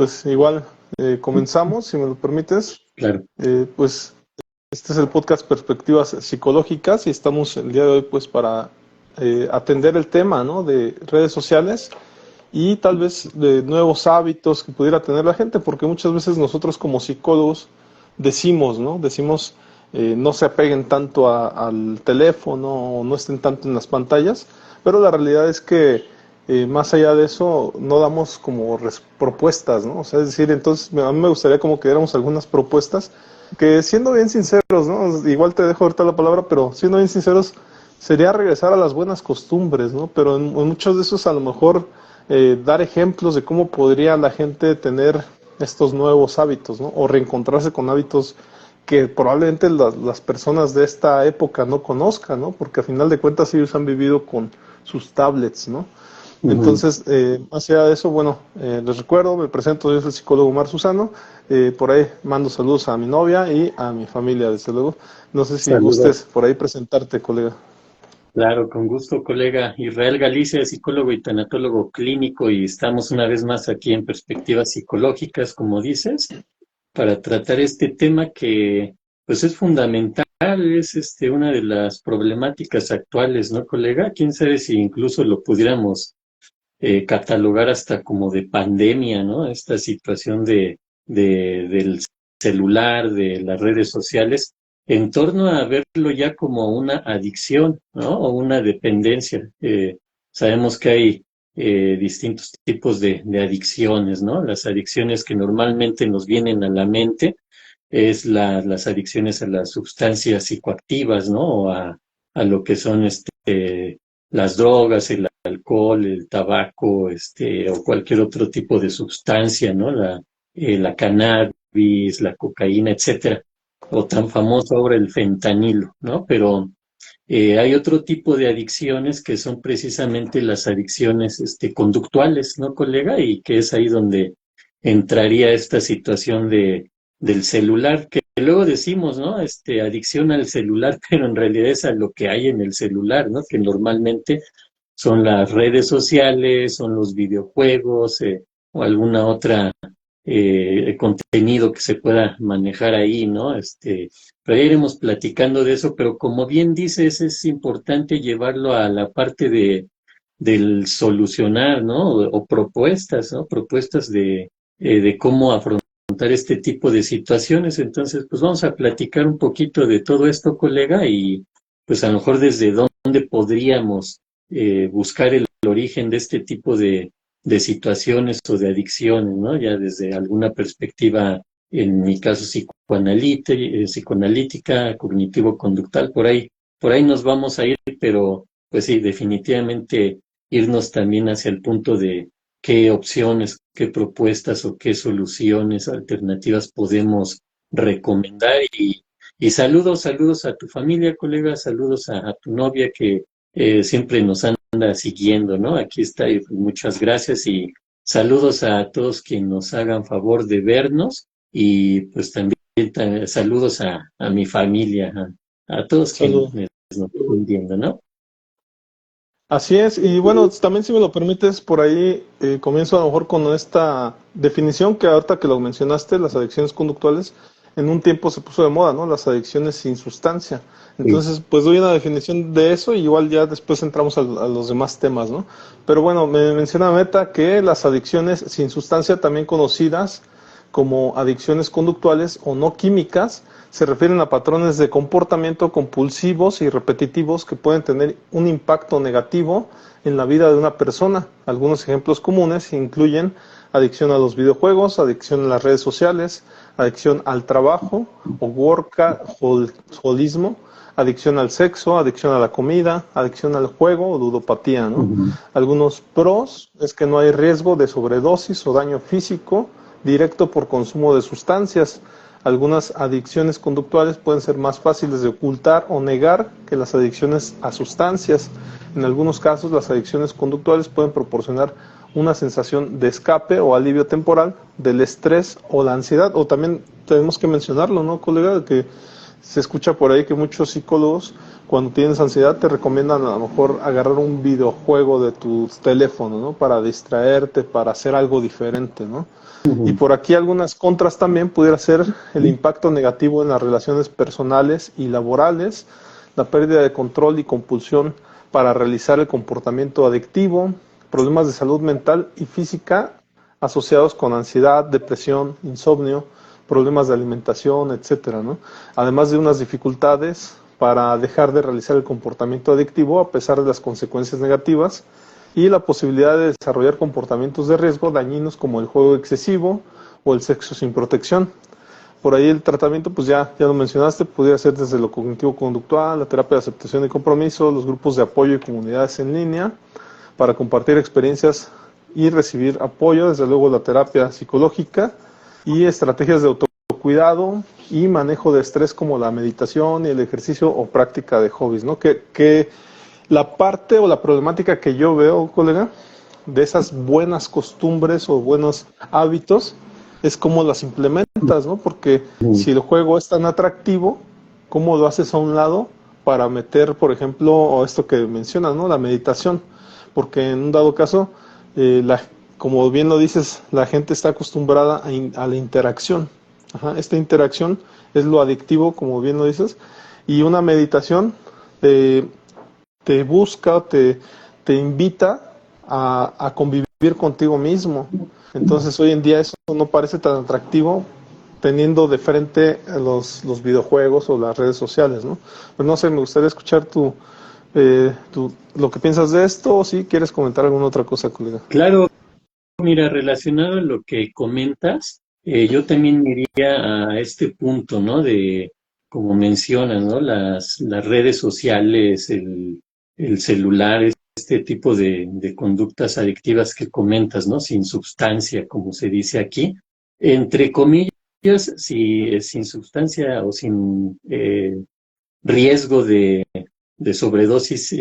pues igual comenzamos, si me lo permites. Claro. Pues este es el podcast Perspectivas Psicológicas y estamos el día de hoy pues para atender el tema, ¿no?, de redes sociales y tal vez de nuevos hábitos que pudiera tener la gente, porque muchas veces nosotros como psicólogos decimos, ¿no? Decimos no se apeguen tanto al teléfono o no estén tanto en las pantallas, pero la realidad es que más allá de eso no damos como propuestas, ¿no? O sea, es decir, entonces a mí me gustaría como que diéramos algunas propuestas que, siendo bien sinceros, ¿no? Igual te dejo ahorita la palabra, pero siendo bien sinceros, sería regresar a las buenas costumbres, ¿no? Pero en muchos de esos a lo mejor dar ejemplos de cómo podría la gente tener estos nuevos hábitos, ¿no? O reencontrarse con hábitos que probablemente las personas de esta época no conozcan, ¿no? Porque a final de cuentas ellos han vivido con sus tablets, ¿no? Entonces, más allá de eso, bueno, les recuerdo, me presento, yo soy el psicólogo Omar Susano, por ahí mando saludos a mi novia y a mi familia, desde luego. No sé si Saludos. gustes por ahí presentarte, colega. Claro, con gusto, colega. Israel Galicia, psicólogo y tanatólogo clínico, y estamos una vez más aquí en Perspectivas Psicológicas, como dices, para tratar este tema que pues es fundamental, es una de las problemáticas actuales, ¿no, colega? Quién sabe si incluso lo pudiéramos catalogar hasta como de pandemia, ¿no? Esta situación del celular, de las redes sociales, en torno a verlo ya como una adicción, ¿no? O una dependencia. Sabemos que hay distintos tipos de adicciones, ¿no? Las adicciones que normalmente nos vienen a la mente es las adicciones a las sustancias psicoactivas, ¿no? O a lo que son las drogas, el alcohol, el tabaco, o cualquier otro tipo de sustancia, ¿no? La cannabis, la cocaína, etcétera. O tan famoso ahora el fentanilo, ¿no? Pero hay otro tipo de adicciones que son precisamente las adicciones conductuales, ¿no, colega? Y que es ahí donde entraría esta situación del celular, que luego decimos, ¿no? Adicción al celular, pero en realidad es a lo que hay en el celular, ¿no? Que normalmente son las redes sociales, son los videojuegos, o alguna otra contenido que se pueda manejar ahí, ¿no? Pero ya iremos platicando de eso, pero como bien dices, es importante llevarlo a la parte del solucionar, ¿no? O propuestas, ¿no? Propuestas de cómo afrontar este tipo de situaciones. Entonces, pues vamos a platicar un poquito de todo esto, colega, y pues a lo mejor desde dónde podríamos buscar el origen de este tipo de situaciones o de adicciones, ¿no? Ya desde alguna perspectiva, en mi caso psicoanalítica, cognitivo-conductal, por ahí nos vamos a ir, pero pues sí, definitivamente irnos también hacia el punto de qué opciones, qué propuestas o qué soluciones alternativas podemos recomendar. Y saludos a tu familia, colega, saludos a tu novia que siempre nos anda siguiendo, ¿no? Aquí está, y pues muchas gracias, y saludos a todos quienes nos hagan favor de vernos, y pues también saludos a mi familia, a todos quienes Saludos. nos están viendo, ¿no? Así es, y bueno, también si me lo permites, por ahí comienzo a lo mejor con esta definición que ahorita que lo mencionaste, las adicciones conductuales, en un tiempo se puso de moda, ¿no? Las adicciones sin sustancia. Sí. Entonces, pues doy una definición de eso y igual ya después entramos a los demás temas, ¿no? Pero bueno, me menciona Meta que las adicciones sin sustancia, también conocidas como adicciones conductuales o no químicas, se refieren a patrones de comportamiento compulsivos y repetitivos que pueden tener un impacto negativo en la vida de una persona. Algunos ejemplos comunes incluyen adicción a los videojuegos, adicción a las redes sociales, adicción al trabajo o workaholismo, adicción al sexo, adicción a la comida, adicción al juego o ludopatía, ¿no? Ujú. Algunos pros es que no hay riesgo de sobredosis o daño físico directo por consumo de sustancias. Algunas adicciones conductuales pueden ser más fáciles de ocultar o negar que las adicciones a sustancias. En algunos casos, las adicciones conductuales pueden proporcionar una sensación de escape o alivio temporal del estrés o la ansiedad. O también tenemos que mencionarlo, ¿no, colega? Que se escucha por ahí que muchos psicólogos cuando tienes ansiedad te recomiendan a lo mejor agarrar un videojuego de tu teléfono, ¿no? Para distraerte, para hacer algo diferente, ¿no? Y Ujú. por aquí algunas contras también pudiera ser el impacto negativo en las relaciones personales y laborales, la pérdida de control y compulsión para realizar el comportamiento adictivo, problemas de salud mental y física asociados con ansiedad, depresión, insomnio, problemas de alimentación, etcétera, ¿no? Además de unas dificultades para dejar de realizar el comportamiento adictivo a pesar de las consecuencias negativas y la posibilidad de desarrollar comportamientos de riesgo dañinos como el juego excesivo o el sexo sin protección. Por ahí el tratamiento, pues ya lo mencionaste, podría ser desde lo cognitivo-conductual, la terapia de aceptación y compromiso, los grupos de apoyo y comunidades en línea para compartir experiencias y recibir apoyo, desde luego la terapia psicológica y estrategias de autocuidado y manejo de estrés como la meditación y el ejercicio o práctica de hobbies, ¿no? Que la parte o la problemática que yo veo, colega, de esas buenas costumbres o buenos hábitos es cómo las implementas, ¿no? Porque Ujú. si el juego es tan atractivo, ¿cómo lo haces a un lado para meter, por ejemplo, o esto que mencionas, ¿no? La meditación. Porque en un dado caso, como bien lo dices, la gente está acostumbrada a la interacción. Ajá, esta interacción es lo adictivo, como bien lo dices, y una meditación te, te busca, te invita a convivir contigo mismo. Entonces hoy en día eso no parece tan atractivo teniendo de frente los videojuegos o las redes sociales, ¿no? Pues no sé, me gustaría escuchar lo que piensas de esto o si quieres comentar alguna otra cosa, colega. Claro, mira, relacionado a lo que comentas, yo también me iría a este punto, ¿no? De, como mencionas, ¿no? Las redes sociales, el celular, este tipo de conductas adictivas que comentas, ¿no? Sin sustancia, como se dice aquí. Entre comillas, si, sin sustancia o sin riesgo de sobredosis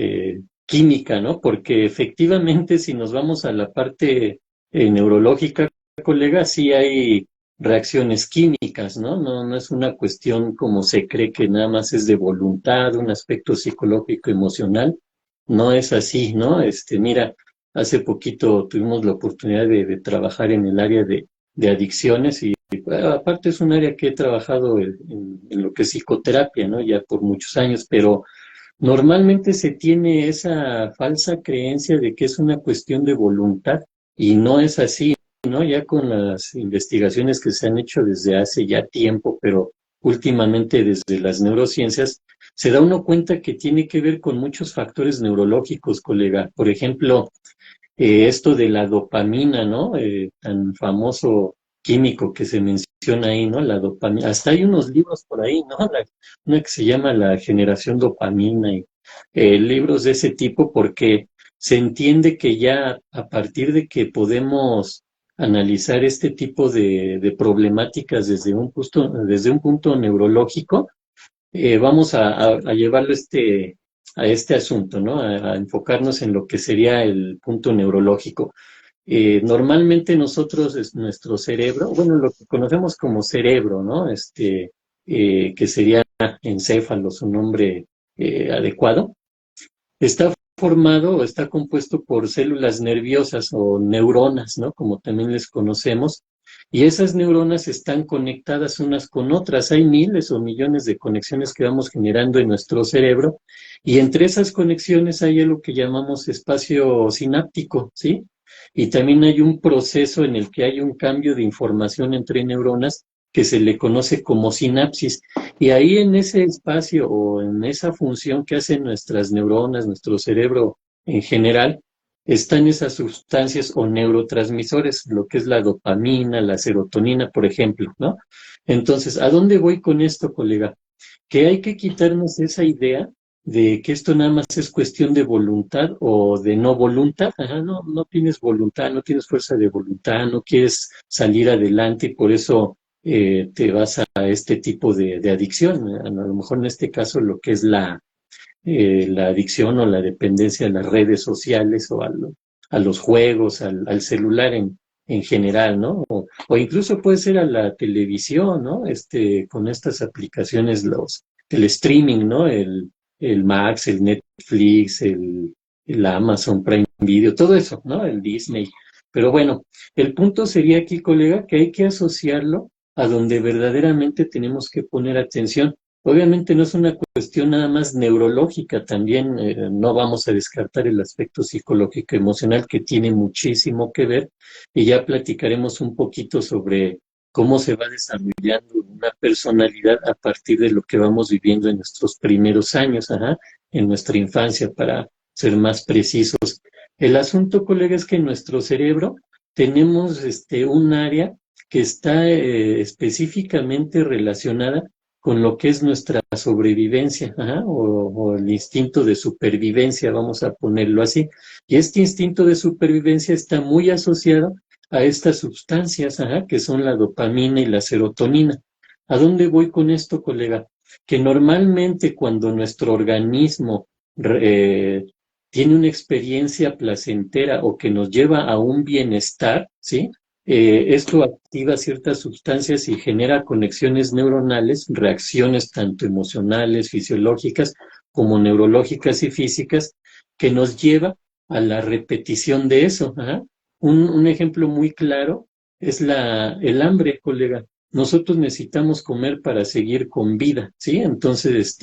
química, ¿no? Porque efectivamente, si nos vamos a la parte neurológica, colega, sí hay reacciones químicas, ¿no? No es una cuestión como se cree que nada más es de voluntad, un aspecto psicológico, emocional. No es así, ¿no? Mira, hace poquito tuvimos la oportunidad de trabajar en el área de adicciones y bueno, aparte es un área que he trabajado en lo que es psicoterapia, ¿no? Ya por muchos años, pero normalmente se tiene esa falsa creencia de que es una cuestión de voluntad y no es así, ¿no? Ya con las investigaciones que se han hecho desde hace ya tiempo, pero últimamente desde las neurociencias, se da uno cuenta que tiene que ver con muchos factores neurológicos, colega. Por ejemplo, esto de la dopamina, ¿no? Tan famoso químico que se menciona ahí, ¿no? La dopamina. Hasta hay unos libros por ahí, ¿no? Una que se llama La generación dopamina y libros de ese tipo porque se entiende que ya a partir de que podemos analizar este tipo de problemáticas desde un punto neurológico, vamos a llevarlo a este asunto, ¿no? A enfocarnos en lo que sería el punto neurológico. Normalmente nosotros, nuestro cerebro, bueno, lo que conocemos como cerebro, ¿no? Que sería encéfalo, su nombre adecuado, está formado o está compuesto por células nerviosas o neuronas, ¿no? Como también les conocemos. Y esas neuronas están conectadas unas con otras. Hay miles o millones de conexiones que vamos generando en nuestro cerebro. Y entre esas conexiones hay algo que llamamos espacio sináptico, ¿sí? Y también hay un proceso en el que hay un cambio de información entre neuronas que se le conoce como sinapsis. Y ahí en ese espacio o en esa función que hacen nuestras neuronas, nuestro cerebro en general, están esas sustancias o neurotransmisores, lo que es la dopamina, la serotonina, por ejemplo, ¿no? Entonces, ¿a dónde voy con esto, colega? Que hay que quitarnos esa idea de que esto nada más es cuestión de voluntad o de no voluntad. Ajá, no tienes voluntad, no tienes fuerza de voluntad, no quieres salir adelante y por eso te vas a este tipo de adicción. A lo mejor en este caso lo que es la adicción o la dependencia a las redes sociales o a los juegos, al celular en general, ¿no? O incluso puede ser a la televisión, ¿no? Con estas aplicaciones, el streaming, ¿no? el Max, el Netflix, el Amazon Prime Video, todo eso, ¿no? El Disney. Pero bueno, el punto sería aquí, colega, que hay que asociarlo a donde verdaderamente tenemos que poner atención. Obviamente no es una cuestión nada más neurológica, también no vamos a descartar el aspecto psicológico emocional que tiene muchísimo que ver y ya platicaremos un poquito sobre cómo se va desarrollando una personalidad a partir de lo que vamos viviendo en nuestros primeros años, ajá, en nuestra infancia, para ser más precisos. El asunto, colega, es que en nuestro cerebro tenemos un área que está específicamente relacionada con lo que es nuestra sobrevivencia, ajá, o el instinto de supervivencia, vamos a ponerlo así. Y este instinto de supervivencia está muy asociado a estas sustancias, ajá, que son la dopamina y la serotonina. ¿A dónde voy con esto, colega? Que normalmente cuando nuestro organismo tiene una experiencia placentera o que nos lleva a un bienestar, ¿sí? Esto activa ciertas sustancias y genera conexiones neuronales, reacciones tanto emocionales, fisiológicas, como neurológicas y físicas, que nos lleva a la repetición de eso. Ajá. Un ejemplo muy claro es el hambre, colega. Nosotros necesitamos comer para seguir con vida, ¿sí? Entonces,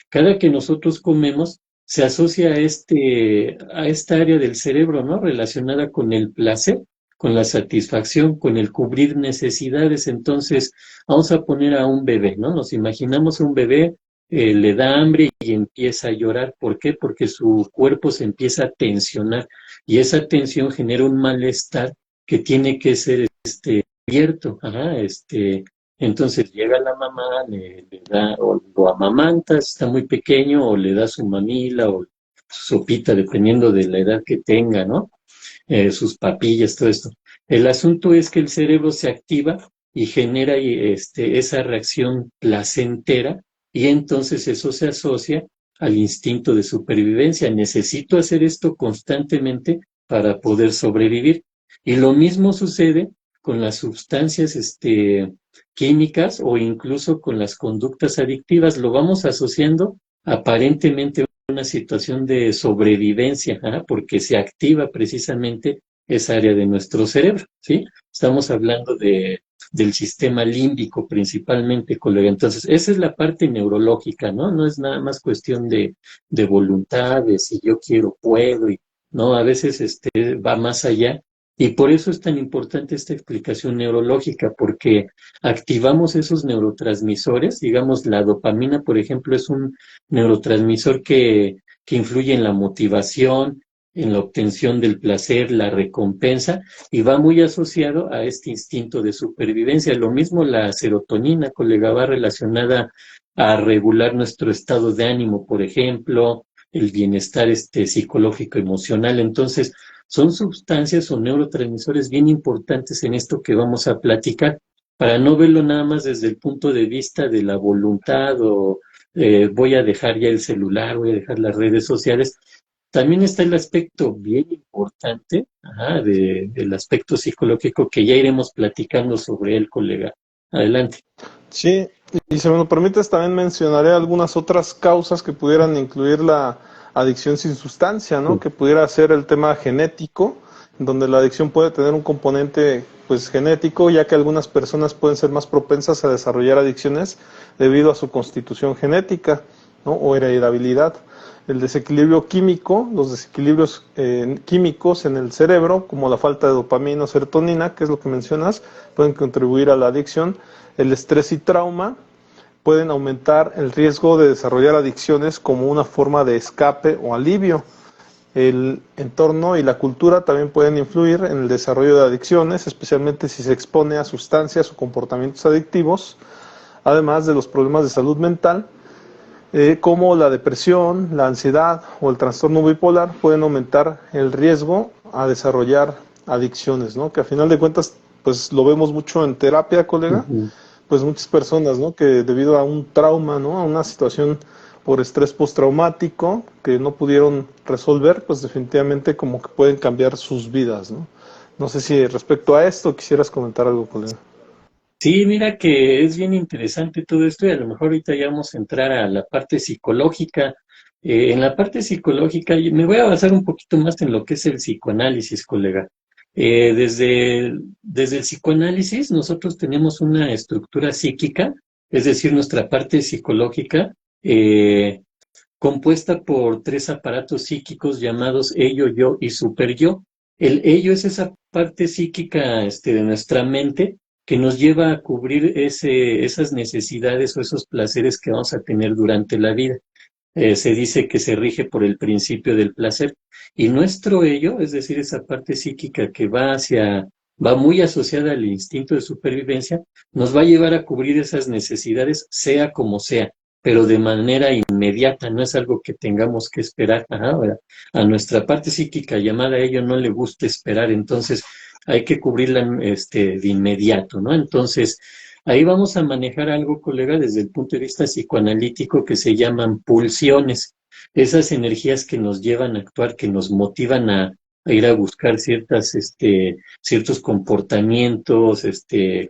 cada que nosotros comemos, se asocia a esta área del cerebro, ¿no? Relacionada con el placer, con la satisfacción, con el cubrir necesidades. Entonces, vamos a poner a un bebé, ¿no? Nos imaginamos a un bebé, le da hambre y empieza a llorar. ¿Por qué? Porque su cuerpo se empieza a tensionar y esa tensión genera un malestar que tiene que ser abierto. Ajá, entonces llega la mamá, le da, o lo amamanta, está muy pequeño, o le da su mamila o su sopita, dependiendo de la edad que tenga, ¿no? Sus papillas, todo esto. El asunto es que el cerebro se activa y genera esa reacción placentera y entonces eso se asocia al instinto de supervivencia. Necesito hacer esto constantemente para poder sobrevivir. Y lo mismo sucede con las sustancias químicas o incluso con las conductas adictivas. Lo vamos asociando aparentemente una situación de sobrevivencia, ¿ah? Porque se activa precisamente esa área de nuestro cerebro, ¿sí? Estamos hablando del sistema límbico principalmente, colega. Entonces, esa es la parte neurológica, ¿no? No es nada más cuestión de voluntad, de si yo quiero, puedo, y no, a veces va más allá. Y por eso es tan importante esta explicación neurológica, porque activamos esos neurotransmisores, digamos, la dopamina, por ejemplo, es un neurotransmisor que influye en la motivación, en la obtención del placer, la recompensa, y va muy asociado a este instinto de supervivencia. Lo mismo la serotonina, colega, va relacionada a regular nuestro estado de ánimo, por ejemplo, el bienestar psicológico, emocional. Entonces, son sustancias o neurotransmisores bien importantes en esto que vamos a platicar, para no verlo nada más desde el punto de vista de la voluntad o voy a dejar ya el celular, voy a dejar las redes sociales. También está el aspecto bien importante, ajá, del aspecto psicológico que ya iremos platicando sobre él, colega. Adelante. Sí, y si me lo permites, también mencionaré algunas otras causas que pudieran incluir la adicción sin sustancia, ¿no? Que pudiera ser el tema genético, donde la adicción puede tener un componente pues genético, ya que algunas personas pueden ser más propensas a desarrollar adicciones debido a su constitución genética, ¿no? O heredabilidad. El desequilibrio químico, los desequilibrios químicos en el cerebro, como la falta de dopamina o serotonina, que es lo que mencionas, pueden contribuir a la adicción. El estrés y trauma pueden aumentar el riesgo de desarrollar adicciones como una forma de escape o alivio. El entorno y la cultura también pueden influir en el desarrollo de adicciones, especialmente si se expone a sustancias o comportamientos adictivos, además de los problemas de salud mental, como la depresión, la ansiedad o el trastorno bipolar pueden aumentar el riesgo a desarrollar adicciones, ¿no? Que a final de cuentas, pues lo vemos mucho en terapia, colega, pues muchas personas, ¿no? Que debido a un trauma, ¿no? A una situación por estrés postraumático que no pudieron resolver, pues definitivamente como que pueden cambiar sus vidas, ¿no? No sé si respecto a esto quisieras comentar algo, colega. Sí, mira que es bien interesante todo esto y a lo mejor ahorita ya vamos a entrar a la parte psicológica, En la parte psicológica, y me voy a basar un poquito más en lo que es el psicoanálisis, colega. Desde el psicoanálisis nosotros tenemos una estructura psíquica, es decir, nuestra parte psicológica, eh, compuesta por tres aparatos psíquicos llamados ello, yo y superyo. El ello es esa parte psíquica de nuestra mente que nos lleva a cubrir esas necesidades o esos placeres que vamos a tener durante la vida. Se dice que se rige por el principio del placer. Y nuestro ello, es decir, esa parte psíquica que va muy asociada al instinto de supervivencia, nos va a llevar a cubrir esas necesidades, sea como sea, pero de manera inmediata, no es algo que tengamos que esperar. Ajá, a nuestra parte psíquica llamada ello no le gusta esperar, entonces hay que cubrirla de inmediato, ¿no? Entonces, ahí vamos a manejar algo, colega, desde el punto de vista psicoanalítico que se llaman pulsiones. Esas energías que nos llevan a actuar, que nos motivan a ir a buscar ciertos comportamientos,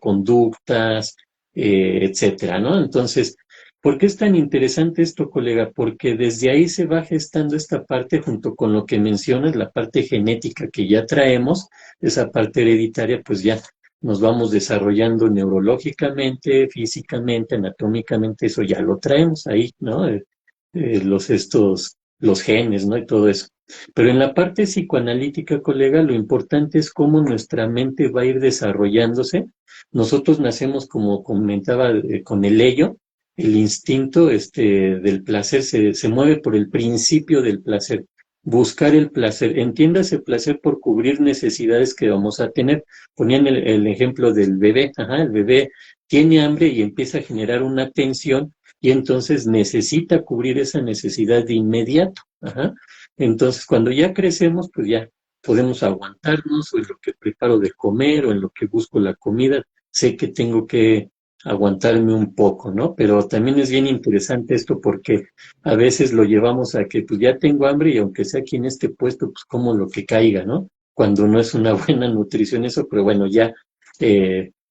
conductas, etcétera, ¿no? Entonces, ¿por qué es tan interesante esto, colega? Porque desde ahí se va gestando esta parte junto con lo que mencionas, la parte genética que ya traemos, esa parte hereditaria, pues ya nos vamos desarrollando neurológicamente, físicamente, anatómicamente, eso ya lo traemos ahí, ¿no? Los genes, ¿no? Y todo eso. Pero en la parte psicoanalítica, colega, lo importante es cómo nuestra mente va a ir desarrollándose. Nosotros nacemos, como comentaba, con el ello, el instinto del placer se mueve por el principio del placer. Buscar el placer, entiéndase placer por cubrir necesidades que vamos a tener. Ponían el ejemplo del bebé, ajá, el bebé tiene hambre y empieza a generar una tensión y entonces necesita cubrir esa necesidad de inmediato, ajá. Entonces, cuando ya crecemos, pues ya podemos aguantarnos, o en lo que preparo de comer, o en lo que busco la comida, sé que tengo que aguantarme un poco, ¿no? Pero también es bien interesante esto porque a veces lo llevamos a que pues ya tengo hambre y aunque sea aquí en este puesto, pues como lo que caiga, ¿no? Cuando no es una buena nutrición eso, pero bueno, ya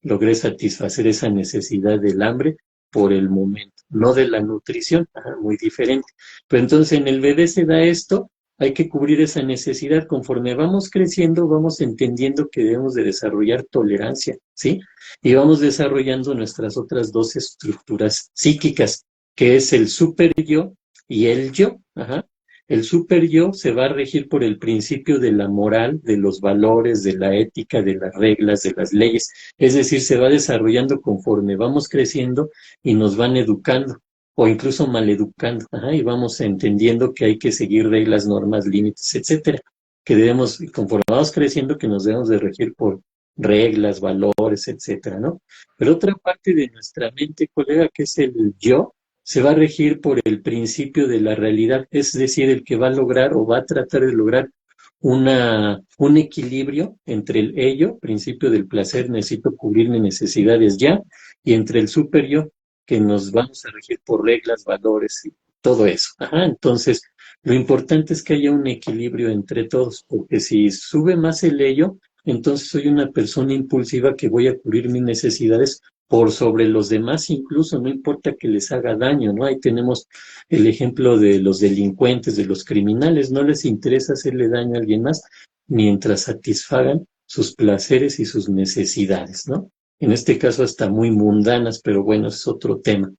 logré satisfacer esa necesidad del hambre por el momento, no de la nutrición, ajá, muy diferente. Pero entonces en el bebé se da esto, hay que cubrir esa necesidad. Conforme vamos creciendo, vamos entendiendo que debemos de desarrollar tolerancia, ¿sí? Y vamos desarrollando nuestras otras dos estructuras psíquicas, que es el super yo y el yo. Ajá. El super yo se va a regir por el principio de la moral, de los valores, de la ética, de las reglas, de las leyes. Es decir, se va desarrollando conforme vamos creciendo y nos van educando o incluso maleducando, ajá, y vamos entendiendo que hay que seguir reglas, normas, límites, etcétera, que debemos, conforme vamos creciendo, que nos debemos de regir por reglas, valores, etcétera, ¿no? Pero otra parte de nuestra mente, colega, que es el yo, se va a regir por el principio de la realidad, es decir, el que va a lograr o va a tratar de lograr un equilibrio entre el ello, principio del placer, necesito cubrir mis necesidades ya, y entre el super yo, que nos vamos a regir por reglas, valores y todo eso. Ajá, entonces, lo importante es que haya un equilibrio entre todos, porque si sube más el ello, entonces soy una persona impulsiva que voy a cubrir mis necesidades por sobre los demás, incluso no importa que les haga daño, ¿no? Ahí tenemos el ejemplo de los delincuentes, de los criminales, no les interesa hacerle daño a alguien más mientras satisfagan sus placeres y sus necesidades, ¿no? En este caso hasta muy mundanas, pero bueno, es otro tema.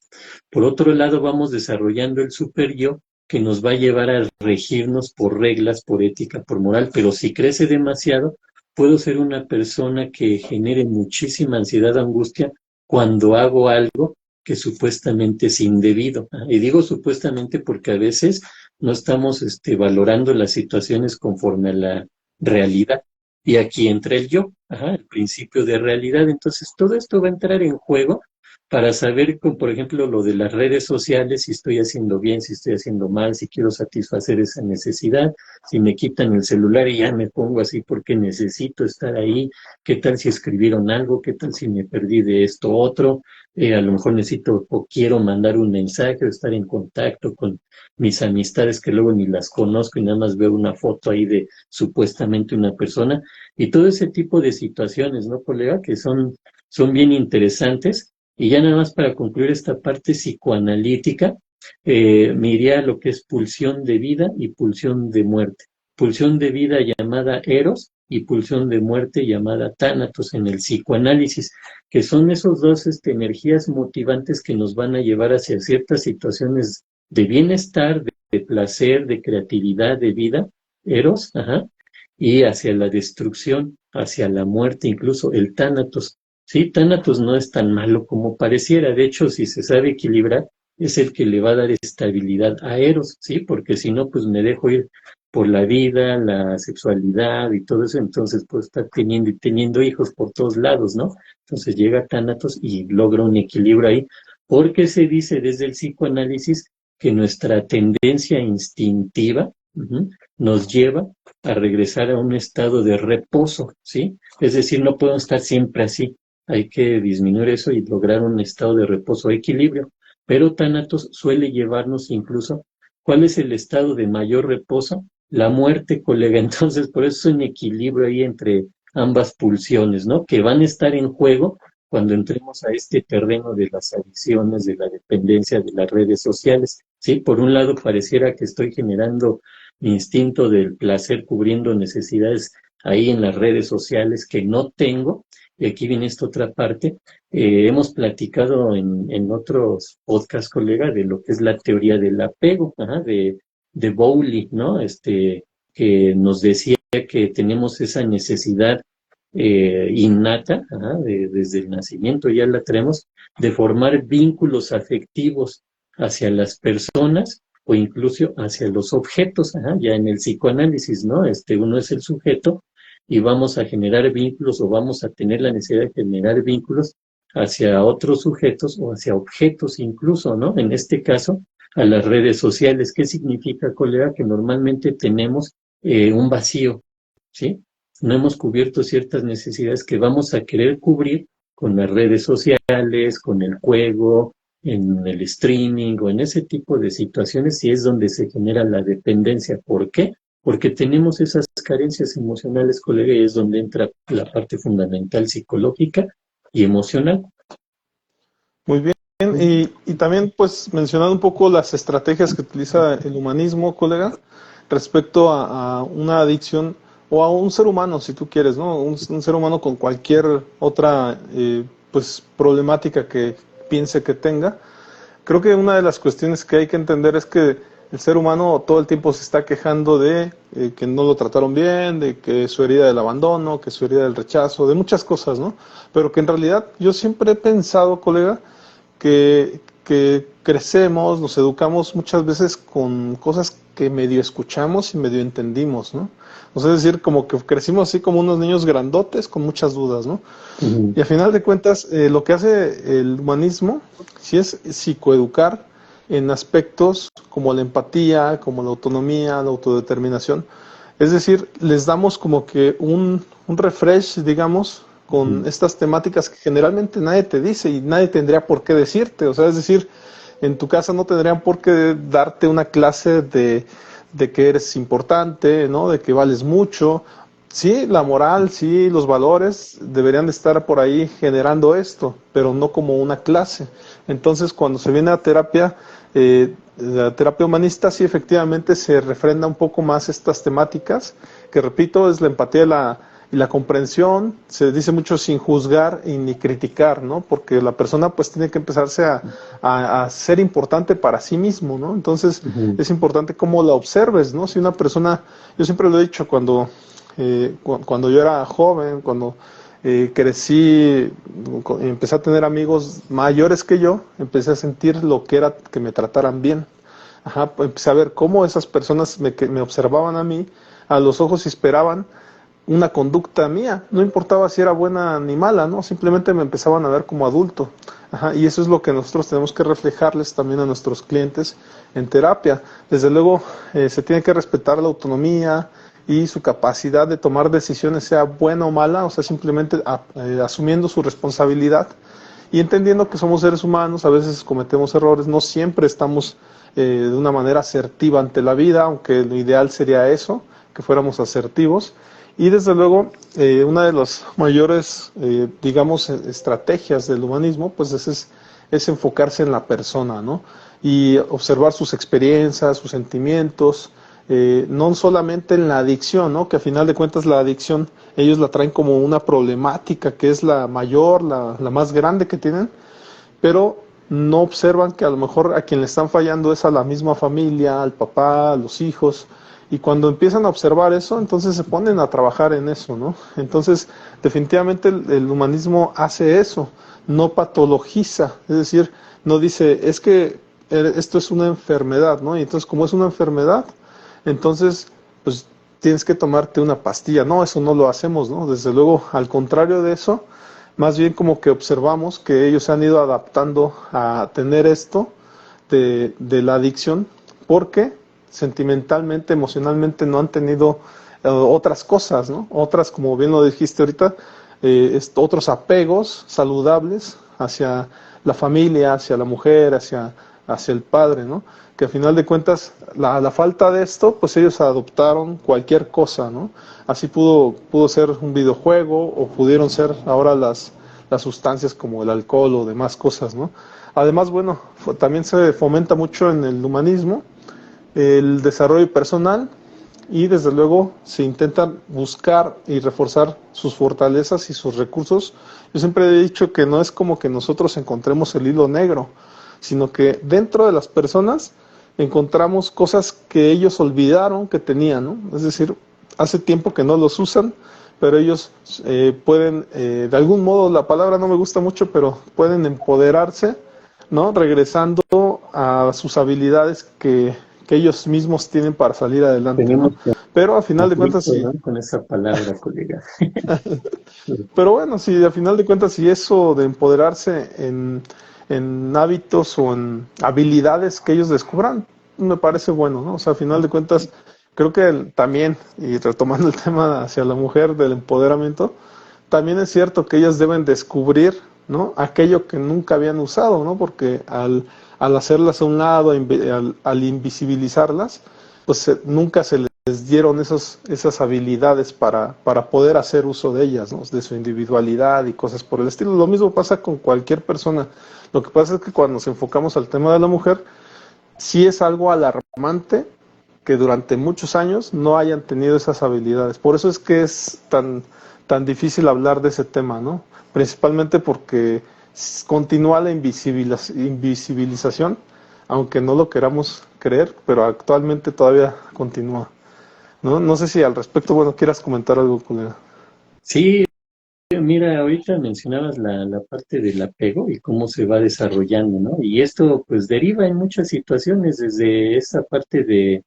Por otro lado, vamos desarrollando el super yo que nos va a llevar a regirnos por reglas, por ética, por moral, pero si crece demasiado, puedo ser una persona que genere muchísima ansiedad, angustia cuando hago algo que supuestamente es indebido. Y digo supuestamente porque a veces no estamos valorando las situaciones conforme a la realidad. Y aquí entra el yo, ajá, el principio de realidad. Entonces, todo esto va a entrar en juego para saber, por ejemplo, lo de las redes sociales, si estoy haciendo bien, si estoy haciendo mal, si quiero satisfacer esa necesidad, si me quitan el celular y ya me pongo así porque necesito estar ahí, qué tal si escribieron algo, qué tal si me perdí de esto otro, a lo mejor necesito o quiero mandar un mensaje o estar en contacto con mis amistades que luego ni las conozco y nada más veo una foto ahí de supuestamente una persona y todo ese tipo de situaciones, ¿no, colega? Que son bien interesantes. Y ya nada más para concluir esta parte psicoanalítica, me iría a lo que es pulsión de vida y pulsión de muerte. Pulsión de vida llamada Eros y pulsión de muerte llamada Tánatos en el psicoanálisis, que son esos dos energías motivantes que nos van a llevar hacia ciertas situaciones de bienestar, de placer, de creatividad, de vida, Eros, ajá, y hacia la destrucción, hacia la muerte, incluso el Tánatos. Sí, Tánatos no es tan malo como pareciera. De hecho, si se sabe equilibrar, es el que le va a dar estabilidad a Eros, ¿sí? Porque si no, pues me dejo ir por la vida, la sexualidad y todo eso, entonces pues estar teniendo y teniendo hijos por todos lados, ¿no? Entonces llega Tánatos y logra un equilibrio ahí, porque se dice desde el psicoanálisis que nuestra tendencia instintiva nos lleva a regresar a un estado de reposo, ¿sí? Es decir, no podemos estar siempre así, hay que disminuir eso y lograr un estado de reposo, equilibrio. Pero Tánatos suele llevarnos incluso, ¿cuál es el estado de mayor reposo? La muerte, colega. Entonces, por eso es un equilibrio ahí entre ambas pulsiones, ¿no? Que van a estar en juego cuando entremos a este terreno de las adicciones, de la dependencia de las redes sociales, ¿sí? Por un lado, pareciera que estoy generando mi instinto del placer cubriendo necesidades ahí en las redes sociales que no tengo, y aquí viene esta otra parte. Hemos platicado en otros podcasts, colega, de lo que es la teoría del apego, ajá, de Bowley, ¿no? Que nos decía que tenemos esa necesidad innata, ajá, desde el nacimiento ya la tenemos, de formar vínculos afectivos hacia las personas o incluso hacia los objetos, ajá, ya en el psicoanálisis, ¿no? Uno es el sujeto y vamos a generar vínculos o vamos a tener la necesidad de generar vínculos hacia otros sujetos o hacia objetos incluso, ¿no? En este caso, a las redes sociales. ¿Qué significa, colega? Que normalmente tenemos un vacío, ¿sí? No hemos cubierto ciertas necesidades que vamos a querer cubrir con las redes sociales, con el juego, en el streaming o en ese tipo de situaciones, y es donde se genera la dependencia. ¿Por qué? Porque tenemos esas carencias emocionales, colega, y es donde entra la parte fundamental psicológica y emocional. Muy bien. Y también, pues, mencionando un poco las estrategias que utiliza el humanismo, colega, respecto a una adicción o a un ser humano, si tú quieres, ¿no? Un ser humano con cualquier otra, pues, problemática que piense que tenga. Creo que una de las cuestiones que hay que entender es que el ser humano todo el tiempo se está quejando de que no lo trataron bien, de que su herida del abandono, que su herida del rechazo, de muchas cosas, ¿no? Pero que en realidad yo siempre he pensado, colega, que crecemos, nos educamos muchas veces con cosas que medio escuchamos y medio entendimos, ¿no? O sea, es decir, como que crecimos así como unos niños grandotes con muchas dudas, ¿no? Y a final de cuentas, lo que hace el humanismo, sí es psicoeducar en aspectos como la empatía, como la autonomía, la autodeterminación. Es decir, les damos como que un refresh, digamos, con estas temáticas que generalmente nadie te dice y nadie tendría por qué decirte. O sea, es decir, en tu casa no tendrían por qué darte una clase de que eres importante, ¿no? De que vales mucho. Sí, la moral, sí, los valores deberían de estar por ahí generando esto, pero no como una clase. Entonces, cuando se viene a terapia, la terapia humanista, sí, efectivamente se refrenda un poco más estas temáticas, que repito, es la empatía y la comprensión. Se dice mucho sin juzgar y ni criticar, ¿no? Porque la persona pues tiene que empezarse a ser importante para sí mismo, ¿no? Entonces, es importante cómo la observes, ¿no? Si una persona, yo siempre lo he dicho, cuando yo era joven, cuando crecí, empecé a tener amigos mayores que yo, empecé a sentir lo que era que me trataran bien. Ajá, empecé a ver cómo esas personas me observaban a mí a los ojos y esperaban una conducta mía, no importaba si era buena ni mala, ¿no? Simplemente me empezaban a ver como adulto. Ajá, y eso es lo que nosotros tenemos que reflejarles también a nuestros clientes en terapia. Desde luego, se tiene que respetar la autonomía y su capacidad de tomar decisiones, sea buena o mala, o sea, simplemente asumiendo su responsabilidad y entendiendo que somos seres humanos, a veces cometemos errores, no siempre estamos de una manera asertiva ante la vida, aunque lo ideal sería eso, que fuéramos asertivos. Y desde luego, una de las mayores, digamos, estrategias del humanismo, pues es enfocarse en la persona, ¿no? y observar sus experiencias, sus sentimientos, no solamente en la adicción, ¿no? Que a final de cuentas la adicción ellos la traen como una problemática que es la mayor, la más grande que tienen, pero no observan que a lo mejor a quien le están fallando es a la misma familia, al papá, a los hijos, y cuando empiezan a observar eso, entonces se ponen a trabajar en eso, ¿no? Entonces, definitivamente el humanismo hace eso, no patologiza, es decir, no dice, es que esto es una enfermedad, ¿no? Y entonces, como es una enfermedad, entonces, pues tienes que tomarte una pastilla. No, eso no lo hacemos, ¿no? Desde luego, al contrario de eso, más bien como que observamos que ellos se han ido adaptando a tener esto de la adicción porque sentimentalmente, emocionalmente no han tenido otras cosas, ¿no? Otras, como bien lo dijiste ahorita, otros apegos saludables hacia la familia, hacia la mujer, hacia el padre, ¿no? Que al final de cuentas, la falta de esto, pues ellos adoptaron cualquier cosa, ¿no? Así pudo ser un videojuego o pudieron ser ahora las sustancias como el alcohol o demás cosas, ¿no? Además, bueno, también se fomenta mucho en el humanismo el desarrollo personal y desde luego se intenta buscar y reforzar sus fortalezas y sus recursos. Yo siempre he dicho que no es como que nosotros encontremos el hilo negro, sino que dentro de las personas encontramos cosas que ellos olvidaron que tenían, ¿no? Es decir, hace tiempo que no los usan, pero ellos pueden, de algún modo, la palabra no me gusta mucho, pero pueden empoderarse, ¿no? Regresando a sus habilidades que ellos mismos tienen para salir adelante, Tenemos ¿no? Pero a final de cuentas, conflicto, sí. ¿no? Con esa palabra, colega. Pero bueno, si a final de cuentas, si eso de empoderarse en hábitos o en habilidades que ellos descubran, me parece bueno, ¿no? O sea, a final de cuentas, creo que también, y retomando el tema hacia la mujer del empoderamiento, también es cierto que ellas deben descubrir, ¿no? Aquello que nunca habían usado, ¿no? Porque al hacerlas a un lado, al invisibilizarlas, pues nunca se les dieron esas habilidades para poder hacer uso de ellas, ¿no? De su individualidad y cosas por el estilo. Lo mismo pasa con cualquier persona. Lo que pasa es que cuando nos enfocamos al tema de la mujer, sí es algo alarmante que durante muchos años no hayan tenido esas habilidades. Por eso es que es tan difícil hablar de ese tema, ¿no? Principalmente porque continúa la invisibilización, aunque no lo queramos creer, pero actualmente todavía continúa. ¿No? No sé si al respecto, bueno, quieras comentar algo, colega. Sí, mira, ahorita mencionabas la parte del apego y cómo se va desarrollando, ¿no? Y esto pues deriva en muchas situaciones, desde esa parte del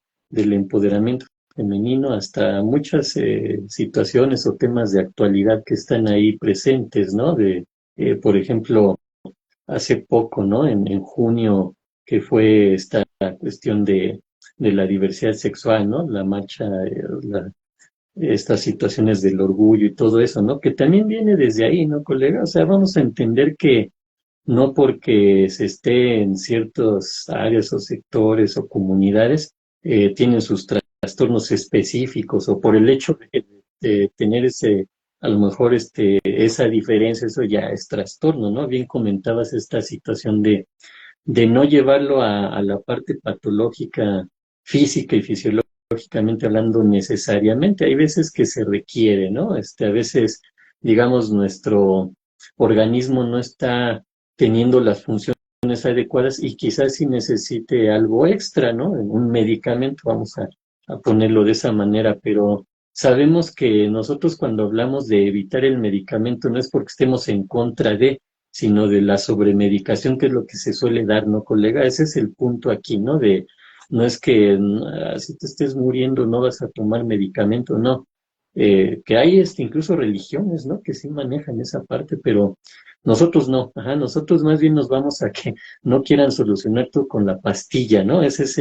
empoderamiento femenino hasta muchas situaciones o temas de actualidad que están ahí presentes, ¿no? Por ejemplo, hace poco, ¿no? En junio, que fue esta cuestión de la diversidad sexual, ¿no? La marcha, estas situaciones del orgullo y todo eso, ¿no? Que también viene desde ahí, ¿no, colega? O sea, vamos a entender que no porque se esté en ciertas áreas o sectores o comunidades, tienen sus trastornos específicos o por el hecho de tener a lo mejor esa diferencia, eso ya es trastorno, ¿no? Bien comentabas esta situación de no llevarlo a la parte patológica, física y fisiológicamente hablando necesariamente. Hay veces que se requiere, ¿no? A veces, digamos, nuestro organismo no está teniendo las funciones adecuadas y quizás sí necesite algo extra, ¿no? Un medicamento, vamos a ponerlo de esa manera, pero sabemos que nosotros cuando hablamos de evitar el medicamento no es porque estemos en contra de, sino de la sobremedicación, que es lo que se suele dar, ¿no, colega? Ese es el punto aquí, ¿no? No es que si te estés muriendo no vas a tomar medicamento, no. Que hay incluso religiones, ¿no? Que sí manejan esa parte, pero nosotros no. Ajá, nosotros más bien nos vamos a que no quieran solucionar todo con la pastilla, ¿no? Ese es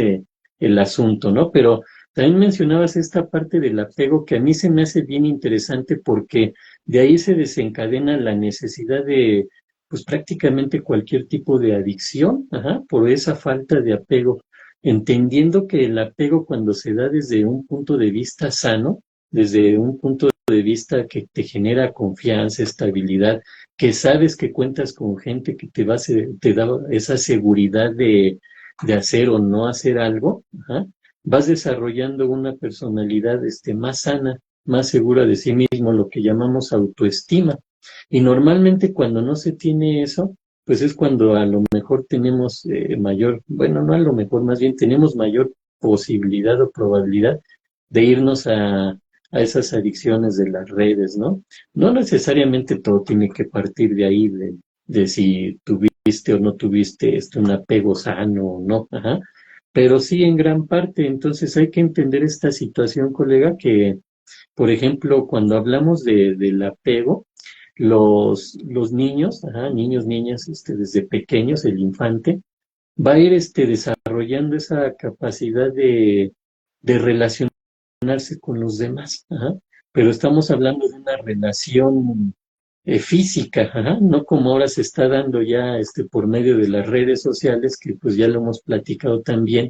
el asunto, ¿no? Pero también mencionabas esta parte del apego que a mí se me hace bien interesante porque de ahí se desencadena la necesidad de pues prácticamente cualquier tipo de adicción, ajá, por esa falta de apego, entendiendo que el apego cuando se da desde un punto de vista sano, desde un punto de vista que te genera confianza, estabilidad, que sabes que cuentas con gente que te da esa seguridad de hacer o no hacer algo, vas desarrollando una personalidad más sana, más segura de sí mismo, lo que llamamos autoestima. Y normalmente cuando no se tiene eso, pues es cuando a lo mejor tenemos mayor, bueno, no a lo mejor, más bien tenemos mayor posibilidad o probabilidad de irnos a esas adicciones de las redes, ¿no? No necesariamente todo tiene que partir de ahí, de si tuviste o no tuviste un apego sano o no, pero sí en gran parte. Entonces hay que entender esta situación, colega, que, por ejemplo, cuando hablamos del apego, los niños, niños, niñas, desde pequeños, el infante, va a ir desarrollando esa capacidad de relacionarse con los demás, pero estamos hablando de una relación física, no como ahora se está dando ya por medio de las redes sociales, que pues ya lo hemos platicado también,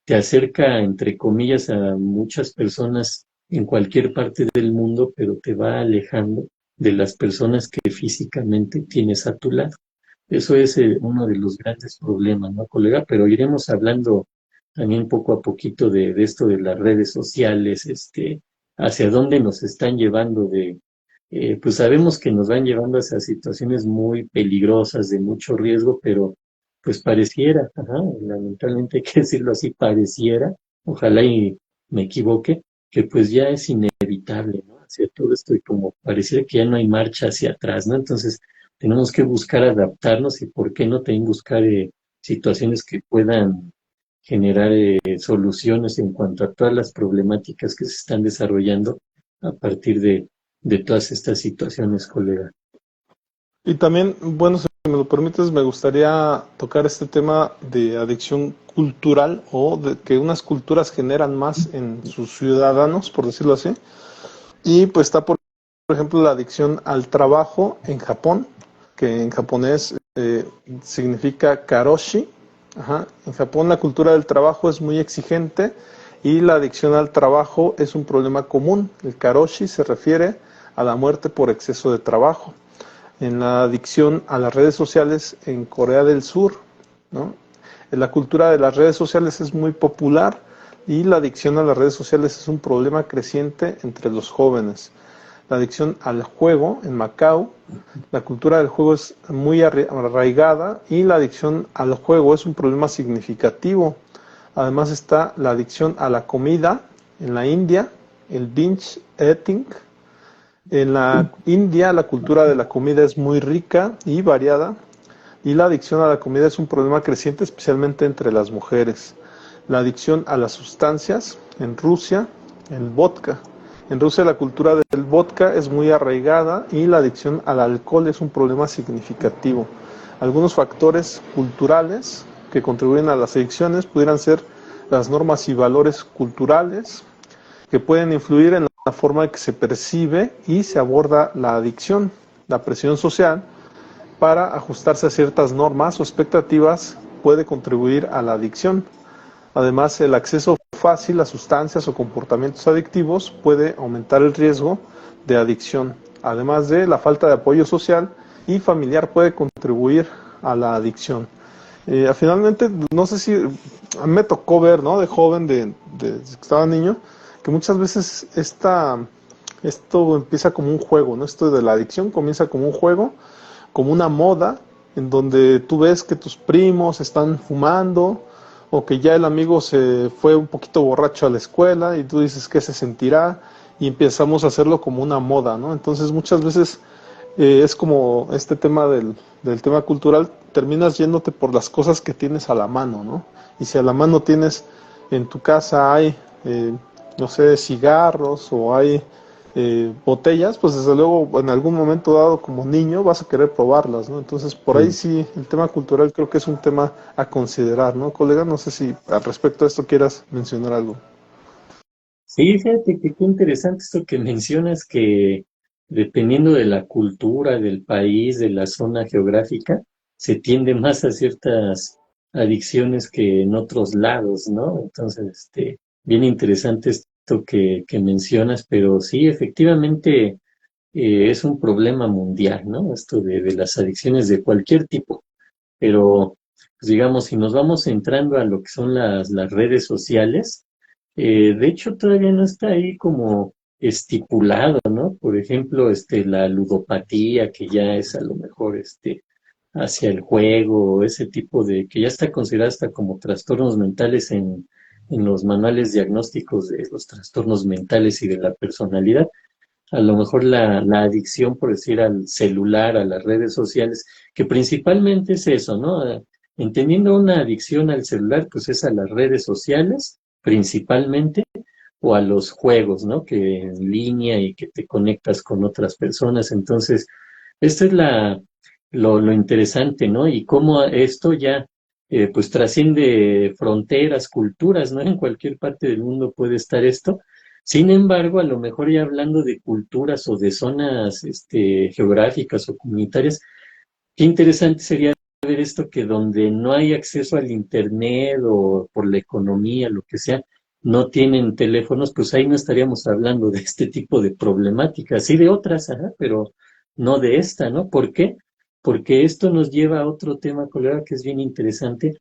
te acerca, entre comillas, a muchas personas en cualquier parte del mundo, pero te va alejando de las personas que físicamente tienes a tu lado. Eso es uno de los grandes problemas, ¿no, colega? Pero iremos hablando también poco a poquito de esto de las redes sociales, hacia dónde nos están llevando pues sabemos que nos van llevando hacia situaciones muy peligrosas, de mucho riesgo, pero pues pareciera, lamentablemente hay que decirlo así, pareciera, ojalá y me equivoque, que pues ya es inevitable, ¿no? Hacia todo esto y como pareciera que ya no hay marcha hacia atrás, ¿no? Entonces tenemos que buscar adaptarnos y por qué no también buscar situaciones que puedan generar soluciones en cuanto a todas las problemáticas que se están desarrollando a partir de todas estas situaciones, colega. Y también, bueno, si me lo permites, me gustaría tocar este tema de adicción cultural o de que unas culturas generan más en sus ciudadanos, por decirlo así. Y pues está, por ejemplo, la adicción al trabajo en Japón, que en japonés significa karoshi. En Japón la cultura del trabajo es muy exigente y la adicción al trabajo es un problema común. El karoshi se refiere a la muerte por exceso de trabajo. En la adicción a las redes sociales en Corea del Sur, ¿no? La cultura de las redes sociales es muy popular y la adicción a las redes sociales es un problema creciente entre los jóvenes. La adicción al juego en Macao, la cultura del juego es muy arraigada y la adicción al juego es un problema significativo. Además está la adicción a la comida en la India, el binge eating. En la India la cultura de la comida es muy rica y variada y la adicción a la comida es un problema creciente especialmente entre las mujeres. La adicción a las sustancias en Rusia, el vodka. En Rusia la cultura del vodka es muy arraigada y la adicción al alcohol es un problema significativo. Algunos factores culturales que contribuyen a las adicciones pudieran ser las normas y valores culturales que pueden influir en la forma en que se percibe y se aborda la adicción. La presión social para ajustarse a ciertas normas o expectativas puede contribuir a la adicción. Además, el acceso fácil a sustancias o comportamientos adictivos puede aumentar el riesgo de adicción. Además de la falta de apoyo social y familiar puede contribuir a la adicción. Finalmente, no sé si a mí me tocó ver, ¿no? De joven, de que estaba niño, que muchas veces esto empieza como un juego, ¿no? Esto de la adicción comienza como un juego, como una moda, en donde tú ves que tus primos están fumando, o que ya el amigo se fue un poquito borracho a la escuela y tú dices qué se sentirá y empezamos a hacerlo como una moda, ¿no? Entonces muchas veces es como este tema del tema cultural, terminas yéndote por las cosas que tienes a la mano, ¿no? Y si a la mano tienes, en tu casa hay, no sé, cigarros o hay botellas, pues desde luego en algún momento dado como niño vas a querer probarlas, ¿no? Entonces por ahí sí, el tema cultural creo que es un tema a considerar, ¿no, colega? No sé si al respecto a esto quieras mencionar algo. Sí, fíjate que qué interesante esto que mencionas, que dependiendo de la cultura, del país, de la zona geográfica, se tiende más a ciertas adicciones que en otros lados, ¿no? Entonces, bien interesante esto que mencionas, pero sí, efectivamente, es un problema mundial, ¿no? Esto de las adicciones de cualquier tipo, pero pues digamos, si nos vamos entrando a lo que son las redes sociales, de hecho todavía no está ahí como estipulado, ¿no? Por ejemplo, la ludopatía, que ya es a lo mejor, hacia el juego, ese tipo de, que ya está considerada hasta como trastornos mentales en los manuales diagnósticos de los trastornos mentales y de la personalidad. A lo mejor la adicción, por decir, al celular, a las redes sociales, que principalmente es eso, ¿no? Entendiendo una adicción al celular, pues es a las redes sociales, principalmente, o a los juegos, ¿no? Que en línea y que te conectas con otras personas. Entonces, esta es lo interesante, ¿no? Y cómo esto ya, pues trasciende fronteras, culturas, ¿no? En cualquier parte del mundo puede estar esto. Sin embargo, a lo mejor ya hablando de culturas o de zonas, geográficas o comunitarias, qué interesante sería ver esto, que donde no hay acceso al internet o por la economía, lo que sea, no tienen teléfonos, pues ahí no estaríamos hablando de este tipo de problemáticas, sí de otras, ajá, pero no de esta, ¿no? ¿Por qué? Porque esto nos lleva a otro tema, colega, que es bien interesante,